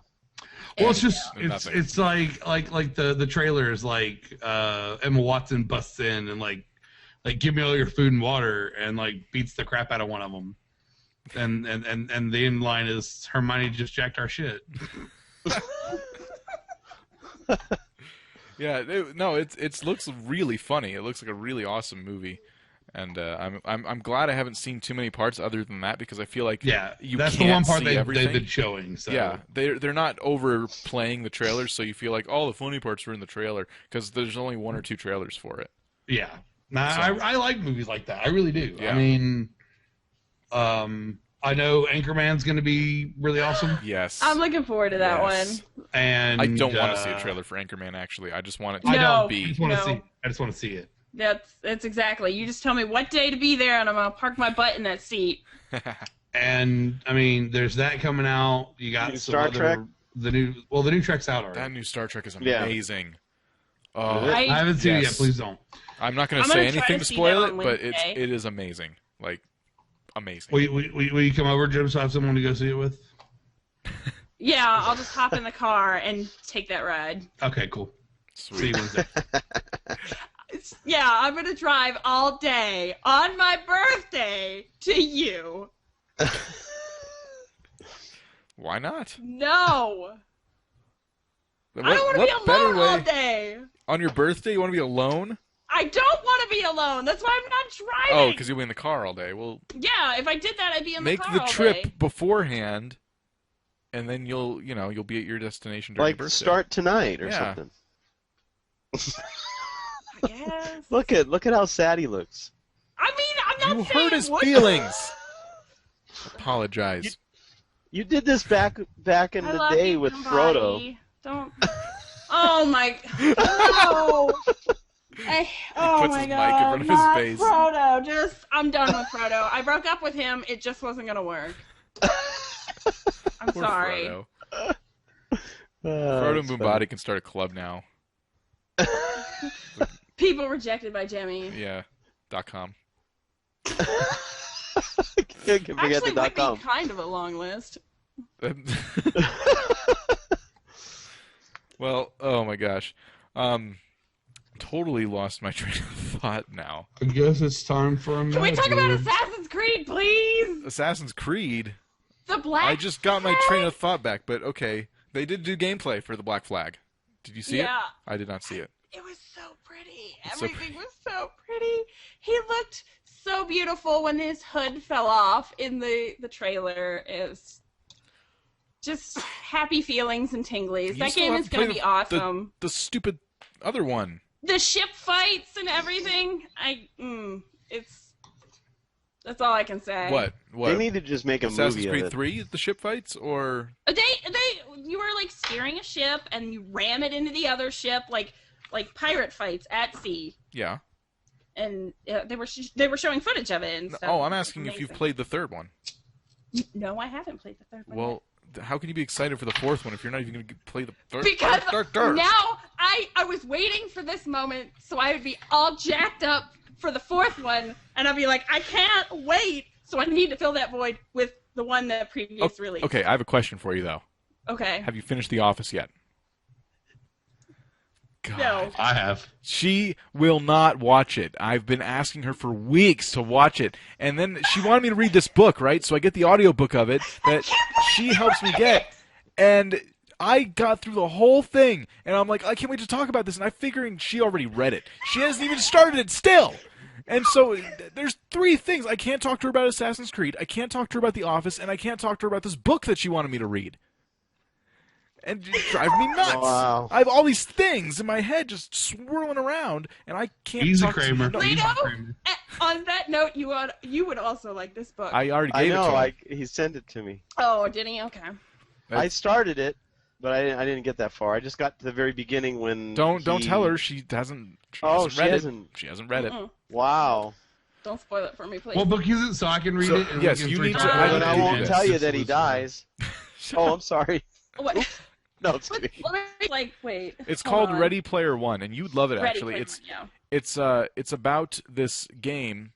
Well, it's just
And
it's
nothing.
it's like the trailer is like Emma Watson busts in and like give me all your food and water and like beats the crap out of one of them, and the end line is Hermione just jacked our shit.
Yeah, it looks really funny. It looks like a really awesome movie, and I'm glad I haven't seen too many parts other than that because I feel like
Yeah,
you
that's
can't
the one part
see
they've
everything.
been showing. So
Yeah, they're not overplaying the trailers, so you feel like all the funny parts are in the trailer because there's only 1 or 2 trailers for it.
yeah. Nah,
So-
I like movies like that. I really do.
Yeah.
I mean, I know Anchorman's going to be really awesome,
Yes,
I'm looking forward to that
Yes.
one.
and
I don't want to see a trailer for Anchorman. Actually, I just want it to
I
No.
don't. I
be.
just want to
No.
see. I just want to see it.
That's exactly. You just tell me what day to be there, and I'm gonna park my butt in that seat.
And I mean, there's that coming out. You got
New
some
Star
other,
Trek?
the new Trek's out already.
That new Star Trek is
Yeah.
amazing.
Is
I
it?
haven't seen it
Yes.
yet. Please don't.
I'm not going
I'm
to say
gonna try
anything
to
to
see
spoil
that
it,
on
but
Wednesday.
it is amazing. Like amazing.
Will you come over, Jim, so I have someone to go see it with?
Yeah, I'll just hop in the car and take that ride.
Okay, cool. See
Sweet.
you Wednesday.
Yeah, I'm gonna drive all day on my birthday to you.
Why not?
No,
What,
I don't want to
what
be
better
alone all
way
day.
on your birthday? You want to be alone?
I don't want to be alone. That's why I'm not
Oh,
driving.
because you'll be in the car all day. Well,
Yeah, if I did that, I'd be in
make
the car
the
all
trip
day.
beforehand, and then you'll be at your destination during
Like
your birthday.
start tonight or
Yeah.
something.
I guess.
Look at how sad he looks.
I mean, I'm not
You
saying
hurt his
what-
feelings. Apologize.
You did this back in
I
the
love
day
you,
with
somebody.
Frodo.
Don't. Oh my. No. Oh
puts
my
his mic in
god.
front of his
Not
face.
Frodo. I'm done with Frodo. I broke up with him. It just wasn't gonna work. I'm
Poor
sorry.
Frodo.
Oh,
Frodo and
that's
Boombody can start a club now.
People rejected by Jimmy.
Yeah. .com.
funny. Can't forget
Actually,
the
would
.com.
be kind of a long list.
Well, oh my gosh. Totally lost my train of thought now.
I guess it's time for a
Can we talk about Assassin's Creed, please?
Assassin's Creed.
The Black.
I just got my
Flag?
train of thought back, but okay. They did do gameplay for the Black Flag. Did you see it?
Yeah.
I did not see it.
It was so pretty.
It's so
Everything was so pretty. He looked so beautiful when his hood fell off in the trailer. It was just happy feelings and tinglies.
You
That
still
game
have
is
to
going to
play
be awesome.
The stupid other one.
The ship fights and everything. That's all I can say.
What?
They need to just make a
Assassin's
movie of
Creed
it.
3, the ship fights, or
You were like steering a ship and you ram it into the other ship like pirate fights at sea.
yeah.
And they were showing footage of it and stuff.
Oh, I'm asking if you've
Amazing.
played the third one.
No, I haven't played the third one.
Well, how can you be excited for the fourth one if you're not even going to play the third?
Because
third.
now I was waiting for this moment so I would be all jacked up for the fourth one, and I'd be like, I can't wait, so I need to fill that void with the one that previous release.
Okay, I have a question for you though.
Okay.
Have you finished The Office yet? God.
No.
I have.
She will not watch it. I've been asking her for weeks to watch it. And then she wanted me to read this book, right? So I get the audiobook of it that she helps me get. And I got through the whole thing. And I'm like, I can't wait to talk about this. And I'm figuring she already read it. She hasn't even started it still. And so there's three things. I can't talk to her about Assassin's Creed, I can't talk to her about The Office, and I can't talk to her about this book that she wanted me to read. And it drives me nuts.
Wow.
I have all these things in my head just swirling around, and I can't
Easy,
talk
Kramer.
to
Lito,
Kramer.
on that note, you would also like this book.
I already
I
gave it to
know.
him.
He sent it to me.
Oh, did he? Okay.
I started it, but I didn't get that far. I just got to the very beginning when.
Don't
he-
tell her she hasn't. She
Oh,
hasn't
she
read
hasn't.
it. She hasn't read it.
Mm-mm.
Wow.
Don't spoil it for me, please.
What book is it so I can read
So,
it? And
yes,
we can
you
three
need
talk
to-
about
I
it
But I
do
won't
this.
tell you that he dies. Oh, I'm sorry.
What?
No, it's
Let
kidding.
me, like, wait.
It's
Hold
called
on.
Ready Player One, and you'd love it
Ready
actually.
Player One, yeah.
It's about this game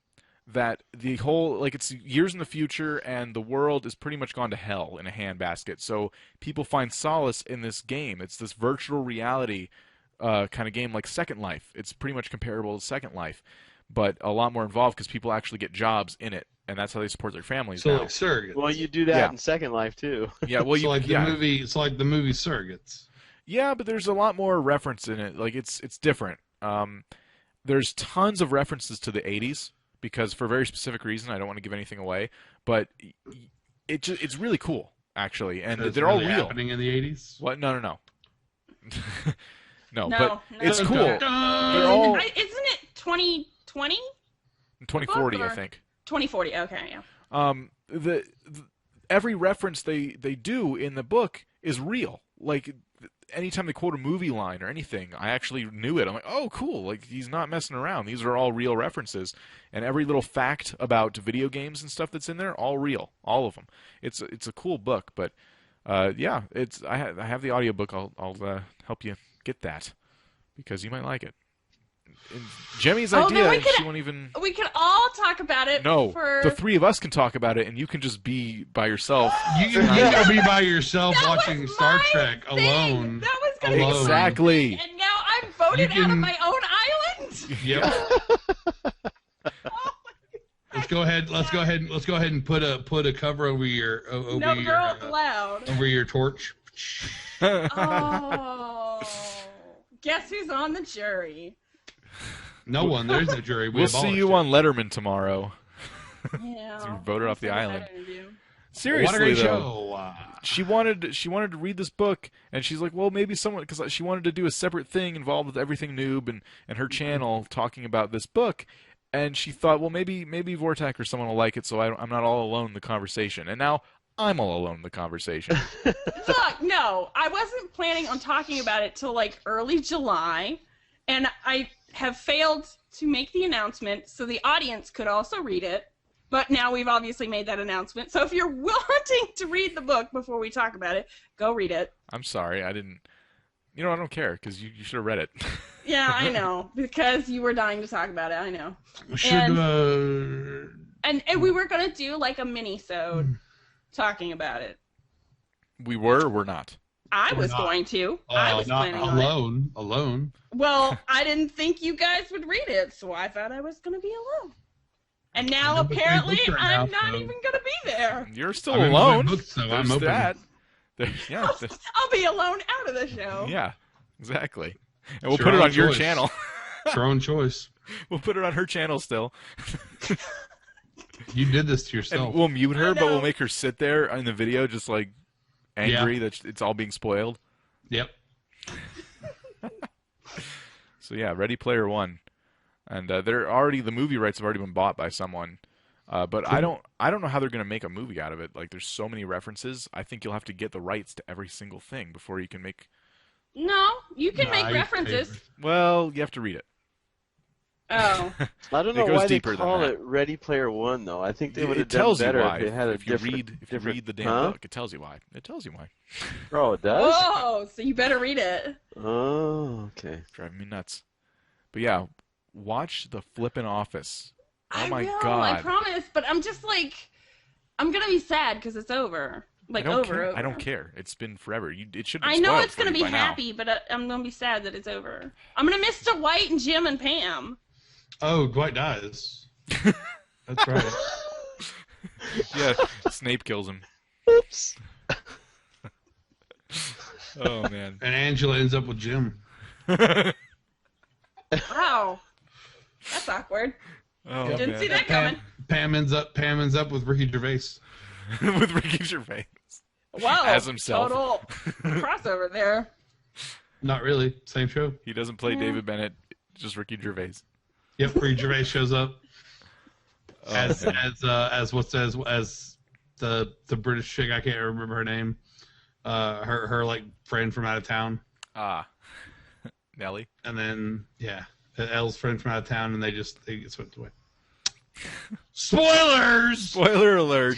that the whole like it's years in the future, and the world is pretty much gone to hell in a handbasket. So people find solace in this game. It's this virtual reality kind of game like Second Life. It's pretty much comparable to Second Life, but a lot more involved because people actually get jobs in it, and that's how they support their families
So
now.
like Surrogates.
Well, you do that
Yeah.
in Second Life too.
Yeah, well,
so like the movie. It's like the movie Surrogates.
Yeah, but there's a lot more reference in it. Like it's different. There's tons of references to the '80s because for a very specific reason. I don't want to give anything away, but it's really cool actually, and
That's
they're
really
all real.
happening in the 80s.
What? No. No,
No,
but
no.
it's
Dun,
cool.
dun, dun.
They're all
Isn't it 2020?
2040, I
or-
think.
2040. Okay, yeah.
The every reference they do in the book is real. Like anytime they quote a movie line or anything, I actually knew it. I'm like, oh, cool. Like he's not messing around. These are all real references, and every little fact about video games and stuff that's in there, all real, all of them. It's a cool book, but yeah, I have the audiobook. I'll help you get that because you might like it. And Jemmy's
Oh, then
idea,
we could-
she won't even.
We could all talk about it.
No,
for...
the three of us can talk about it, and you can just be by yourself.
You can be by yourself
That
watching
was
Star
my
Trek
thing.
alone.
That was gonna
Alone.
be my
Exactly.
thing, and now I'm voted
You
out of
can-
my own island.
Yep.
Oh,
Let's go ahead and put a cover over your
no girls allowed.
over your torch.
Oh, guess who's on the jury?
No one. There's no jury. We
We'll see
abolished
you
it.
on Letterman tomorrow.
Yeah,
You were voted off the
That's
island.
an interview.
Seriously,
What a great
though,
show.
she wanted to read this book, and she's like, well, maybe someone, because she wanted to do a separate thing involved with Everything Noob and her channel talking about this book, and she thought, well, maybe Vortak or someone will like it, so I'm not all alone in the conversation. And now I'm all alone in the conversation.
Look, no, I wasn't planning on talking about it till like early July, and I have failed to make the announcement so the audience could also read it. But now we've obviously made that announcement. So if you're wanting to read the book before we talk about it, go read it.
I'm sorry, I didn't. You know, I don't care because you should have read it.
Yeah, I know, because you were dying to talk about it. I know.
Should
And we were gonna do like a mini-sode talking about it.
We were or were not.
I
We're
was
not.
going to. I was
not
planning on it.
alone.
Well, I didn't think you guys would read it, so I thought I was going to be alone. And now
I'm in between
apparently
books right
I'm
now,
not
so-
even going to be there.
You're still
I'm in
alone.
my book, so I'm
There's
open.
that. Yeah,
I'll be alone out of the show.
yeah, exactly. And we'll
It's
put
your
it
own
on your
choice.
channel.
It's your own choice.
We'll put it on her channel still.
You did this to
And
yourself.
we'll mute her,
I
but we'll
know.
make her sit there in the video just like angry that it's all being spoiled.
Yep.
So yeah, Ready Player One, and the movie rights have already been bought by someone, but I don't know how they're gonna make a movie out of it. Like there's so many references. I think you'll have to get the rights to every single thing before you can make.
No, you can
Nah,
make
you
references.
favor.
Well, you have to read it.
Oh.
I don't
It
know
goes
why they
deeper than
call
that.
it Ready Player One, though. I think they would
It
have done
tells you
better
why.
if they had a
If you
different.
read the damn
Huh?
book, it tells you why. It tells you why.
Oh, it does.
Oh, so you better read it.
Oh, okay.
Driving me nuts. But yeah, watch the flippin' Office. Oh
I
my
will,
God.
I promise. But I'm just like, I'm going to be sad because it's over. Like,
I don't
over,
care.
over.
I don't care. It's been forever. It should.
I know it's going to be happy, but I'm going to be sad that it's over. I'm going to miss Dwight and Jim and Pam.
Oh, Dwight dies. That's right.
Yeah, Snape kills him.
Oops.
Oh man.
And Angela ends up with Jim.
Wow. That's awkward.
Oh,
Yep.
Didn't
man.
see that coming.
Pam ends up with Ricky Gervais.
With Ricky Gervais.
Whoa.
As himself.
Total crossover there.
Not really, same show.
He doesn't play
Yeah.
David Bennett, just Ricky Gervais.
Yep, Ricky Gervais shows up
Oh,
as
man.
as the British chick. I can't remember her name. Her like friend from out of town.
Ah. Nelly.
And then Elle's friend from out of town, and they get swept away. Spoilers.
Spoiler alert.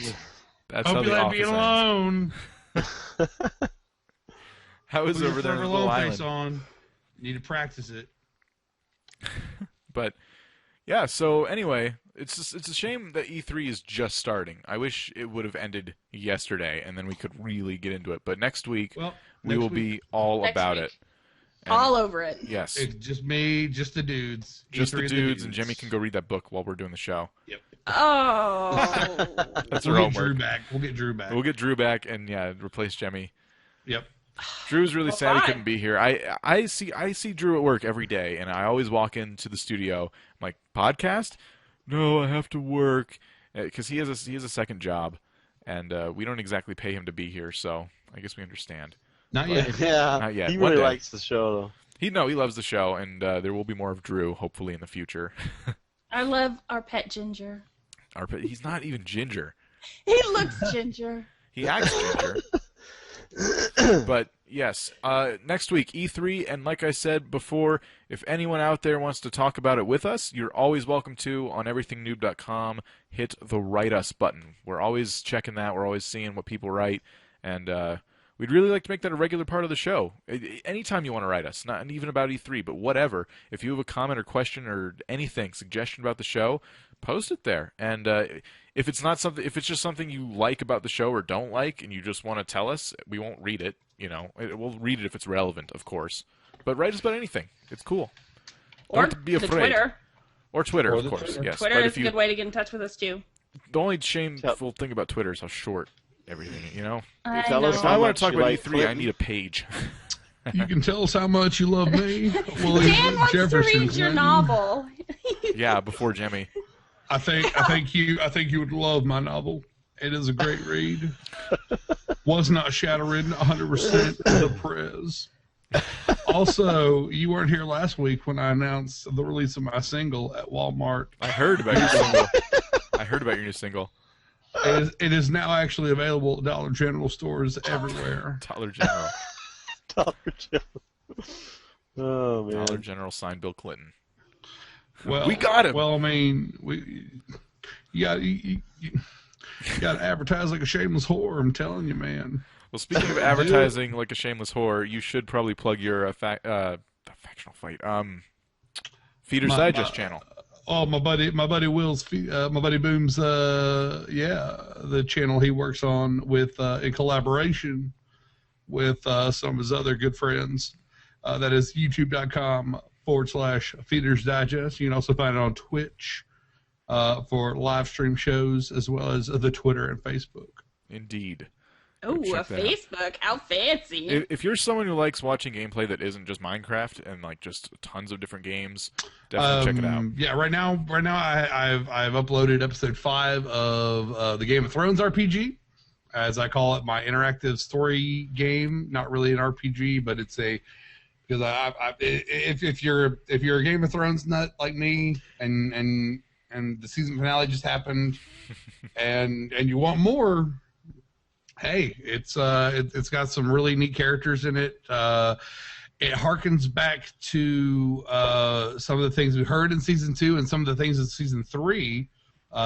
That's how
Hope you
the
let
office
me
ends.
alone.
How is
Put your
over there on
Forever
Little
Alone face
Island?
on. You need to practice it.
But yeah, so anyway, it's a shame that E3 is just starting. I wish it would have ended yesterday, and then we could really get into it. But next week
Well,
we will be all
Next
about
week.
it. And
All over it.
yes,
It's just me, just the dudes.
just
E3
the dudes, and Jimmy can go read that book while we're doing the show.
Yep.
Oh.
That's
We'll
our
get Drew
homework.
back. We'll get Drew back.
We'll get Drew back, and replace Jimmy.
Yep.
Drew's really
Well,
sad he
fine.
couldn't be here. I see Drew at work every day, and I always walk into the studio. I'm like, podcast? No, I have to work because he has a second job, and we don't exactly pay him to be here. So I guess we understand.
Not yet.
Yeah,
Not yet.
he
One
really
day.
likes the show, though.
He loves the show, and there will be more of Drew hopefully in the future.
I love our pet Ginger.
He's not even ginger.
He looks ginger.
He acts ginger. But yes, next week E3, and like I said before, if anyone out there wants to talk about it with us, you're always welcome to on everythingnoob.com. Hit the write us button. We're always checking that. We're always seeing what people write, and we'd really like to make that a regular part of the show. Anytime you want to write us, not even about E3, but whatever. If you have a comment or question or anything, suggestion about the show, post it there. And if it's just something you like about the show or don't like, and you just want to tell us, we won't read it. We'll read it if it's relevant, of course. But write us about anything. It's cool.
Or
Don't be
the
afraid.
Twitter.
Or Twitter,
Or
of
the
course.
Twitter.
Yes.
Twitter
But
is
if
a
you,
good way to get in touch with us, too.
the only shameful thing about Twitter is how short everything.
I
Tell
know.
us
If
how
I want
much
to talk
you
about
like
E3, I
Clinton.
need a page.
You can tell us how much you love me. Well,
Dan wants
Jefferson
to read your
Clinton.
novel.
Yeah, before Jimmy.
I think you would love my novel. It is a great read. Was not shadowridden 100% the Prez. Also, you weren't here last week when I announced the release of my single at Walmart.
I heard about your single. I heard about your new single.
It is now actually available at Dollar General stores everywhere.
Dollar General.
Dollar General. Oh, man.
Dollar General signed Bill Clinton.
Well,
We got him.
Well, I mean, you got to advertise like a shameless whore. I'm telling you, man.
Well, speaking of advertising like a shameless whore, you should probably plug your factional fight. Feeder's
My-
Digest
my-
channel.
Oh, my buddy Will's, my buddy Boom's, the channel he works on with in collaboration with some of his other good friends. That is youtube.com/Feeders Digest. You can also find it on Twitch for live stream shows, as well as the Twitter and Facebook.
Indeed.
Oh, a
check that out.
Facebook. How fancy.
If you're someone who likes watching gameplay that isn't just Minecraft and like just tons of different games, definitely check it out.
Yeah, right now I've uploaded episode 5 of the Game of Thrones RPG, as I call it, my interactive story game. Not really an RPG, but it's because if you're a Game of Thrones nut like me, and the season finale just happened, and you want more. Hey, it's got some really neat characters in it. It harkens back to some of the things we heard in season 2 and some of the things in season 3,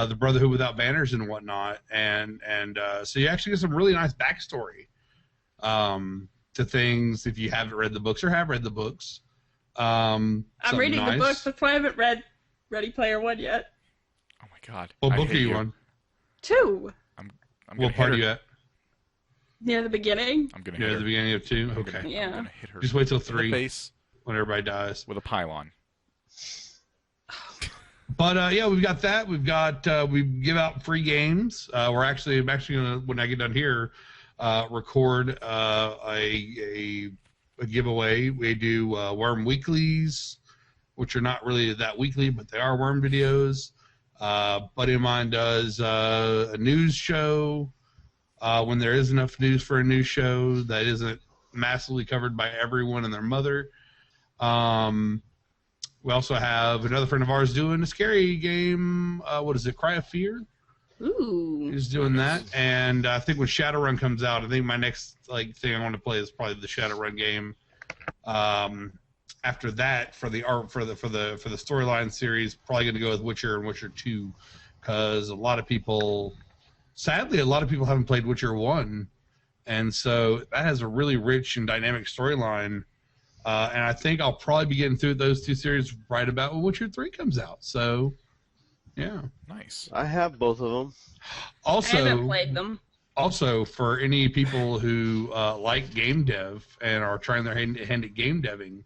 the Brotherhood Without Banners and whatnot. And so you actually get some really nice backstory to things if you haven't read the books or have read the books.
I'm reading
nice.
the books. That's why I haven't read Ready Player One yet.
Oh my God.
What
I
book are
hate
you on?
2.
I'm
What
gonna
part are
hit
you
her.
at?
Near the beginning.
I'm gonna
You're
hit
at the
her.
beginning of 2?
I'm
Okay.
gonna,
Yeah.
I'm gonna hit her
Just wait till
in the
3
face
when everybody dies.
with a pylon.
But yeah, we've got that. We've got we give out free games. I'm actually gonna, when I get done here, record a giveaway. We do Worm Weeklies, which are not really that weekly, but they are Worm videos. buddy of mine does a news show when there is enough news for a news show that isn't massively covered by everyone and their mother. We also have another friend of ours doing a scary game. What is it? Cry of Fear.
Ooh.
He's doing that, and I think when Shadowrun comes out, I think my next thing I want to play is probably the Shadowrun game. After that, for the storyline series, probably going to go with Witcher and Witcher 2, because sadly, a lot of people haven't played Witcher 1, and so that has a really rich and dynamic storyline. And I think I'll probably be getting through those two series right about when Witcher 3 comes out. So, yeah.
Nice.
I have both of them.
I haven't played them.
Also, for any people who like game dev and are trying their hand at game deving,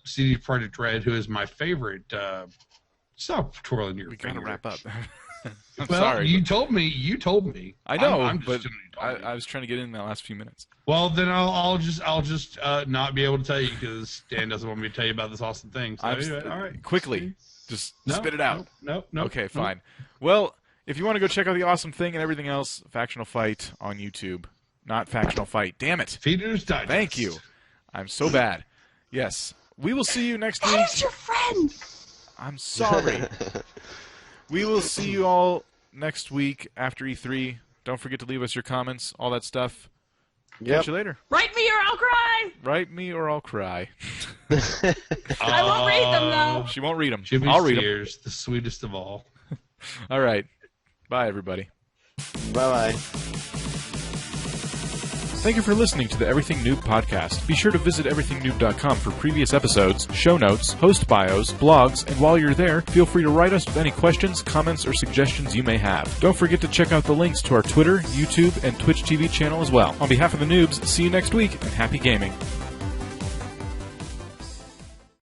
CD Projekt Red, who is my favorite, stop twirling your finger.
We gotta wrap up. I'm
well,
sorry.
You told me.
I know,
I'm
but
just
I was trying to get in that last few minutes.
Well, then I'll just not be able to tell you because Dan doesn't want me to tell you about this awesome thing. So, all right.
Quickly, just spit it out.
No.
Okay, fine. Well, if you want to go check out the awesome thing and everything else, Factional Fight on YouTube. Not Factional Fight. Damn it.
Feeder's Digest.
Thank you. I'm so bad. Yes. We will see you next week.
Who's your friend?
I'm sorry. We will see you all next week after E3. Don't forget to leave us your comments, all that stuff. Catch you later.
Write me or I'll cry.
Write me or I'll cry.
I won't read them, though.
She won't read them.
Jimmy's
I'll read them.
Tears, the sweetest of all.
All right. Bye, everybody.
Bye-bye.
Thank you for listening to the Everything Noob podcast. Be sure to visit everythingnoob.com for previous episodes, show notes, host bios, blogs, and while you're there, feel free to write us with any questions, comments, or suggestions you may have. Don't forget to check out the links to our Twitter, YouTube, and Twitch TV channel as well. On behalf of the noobs, see you next week, and happy gaming.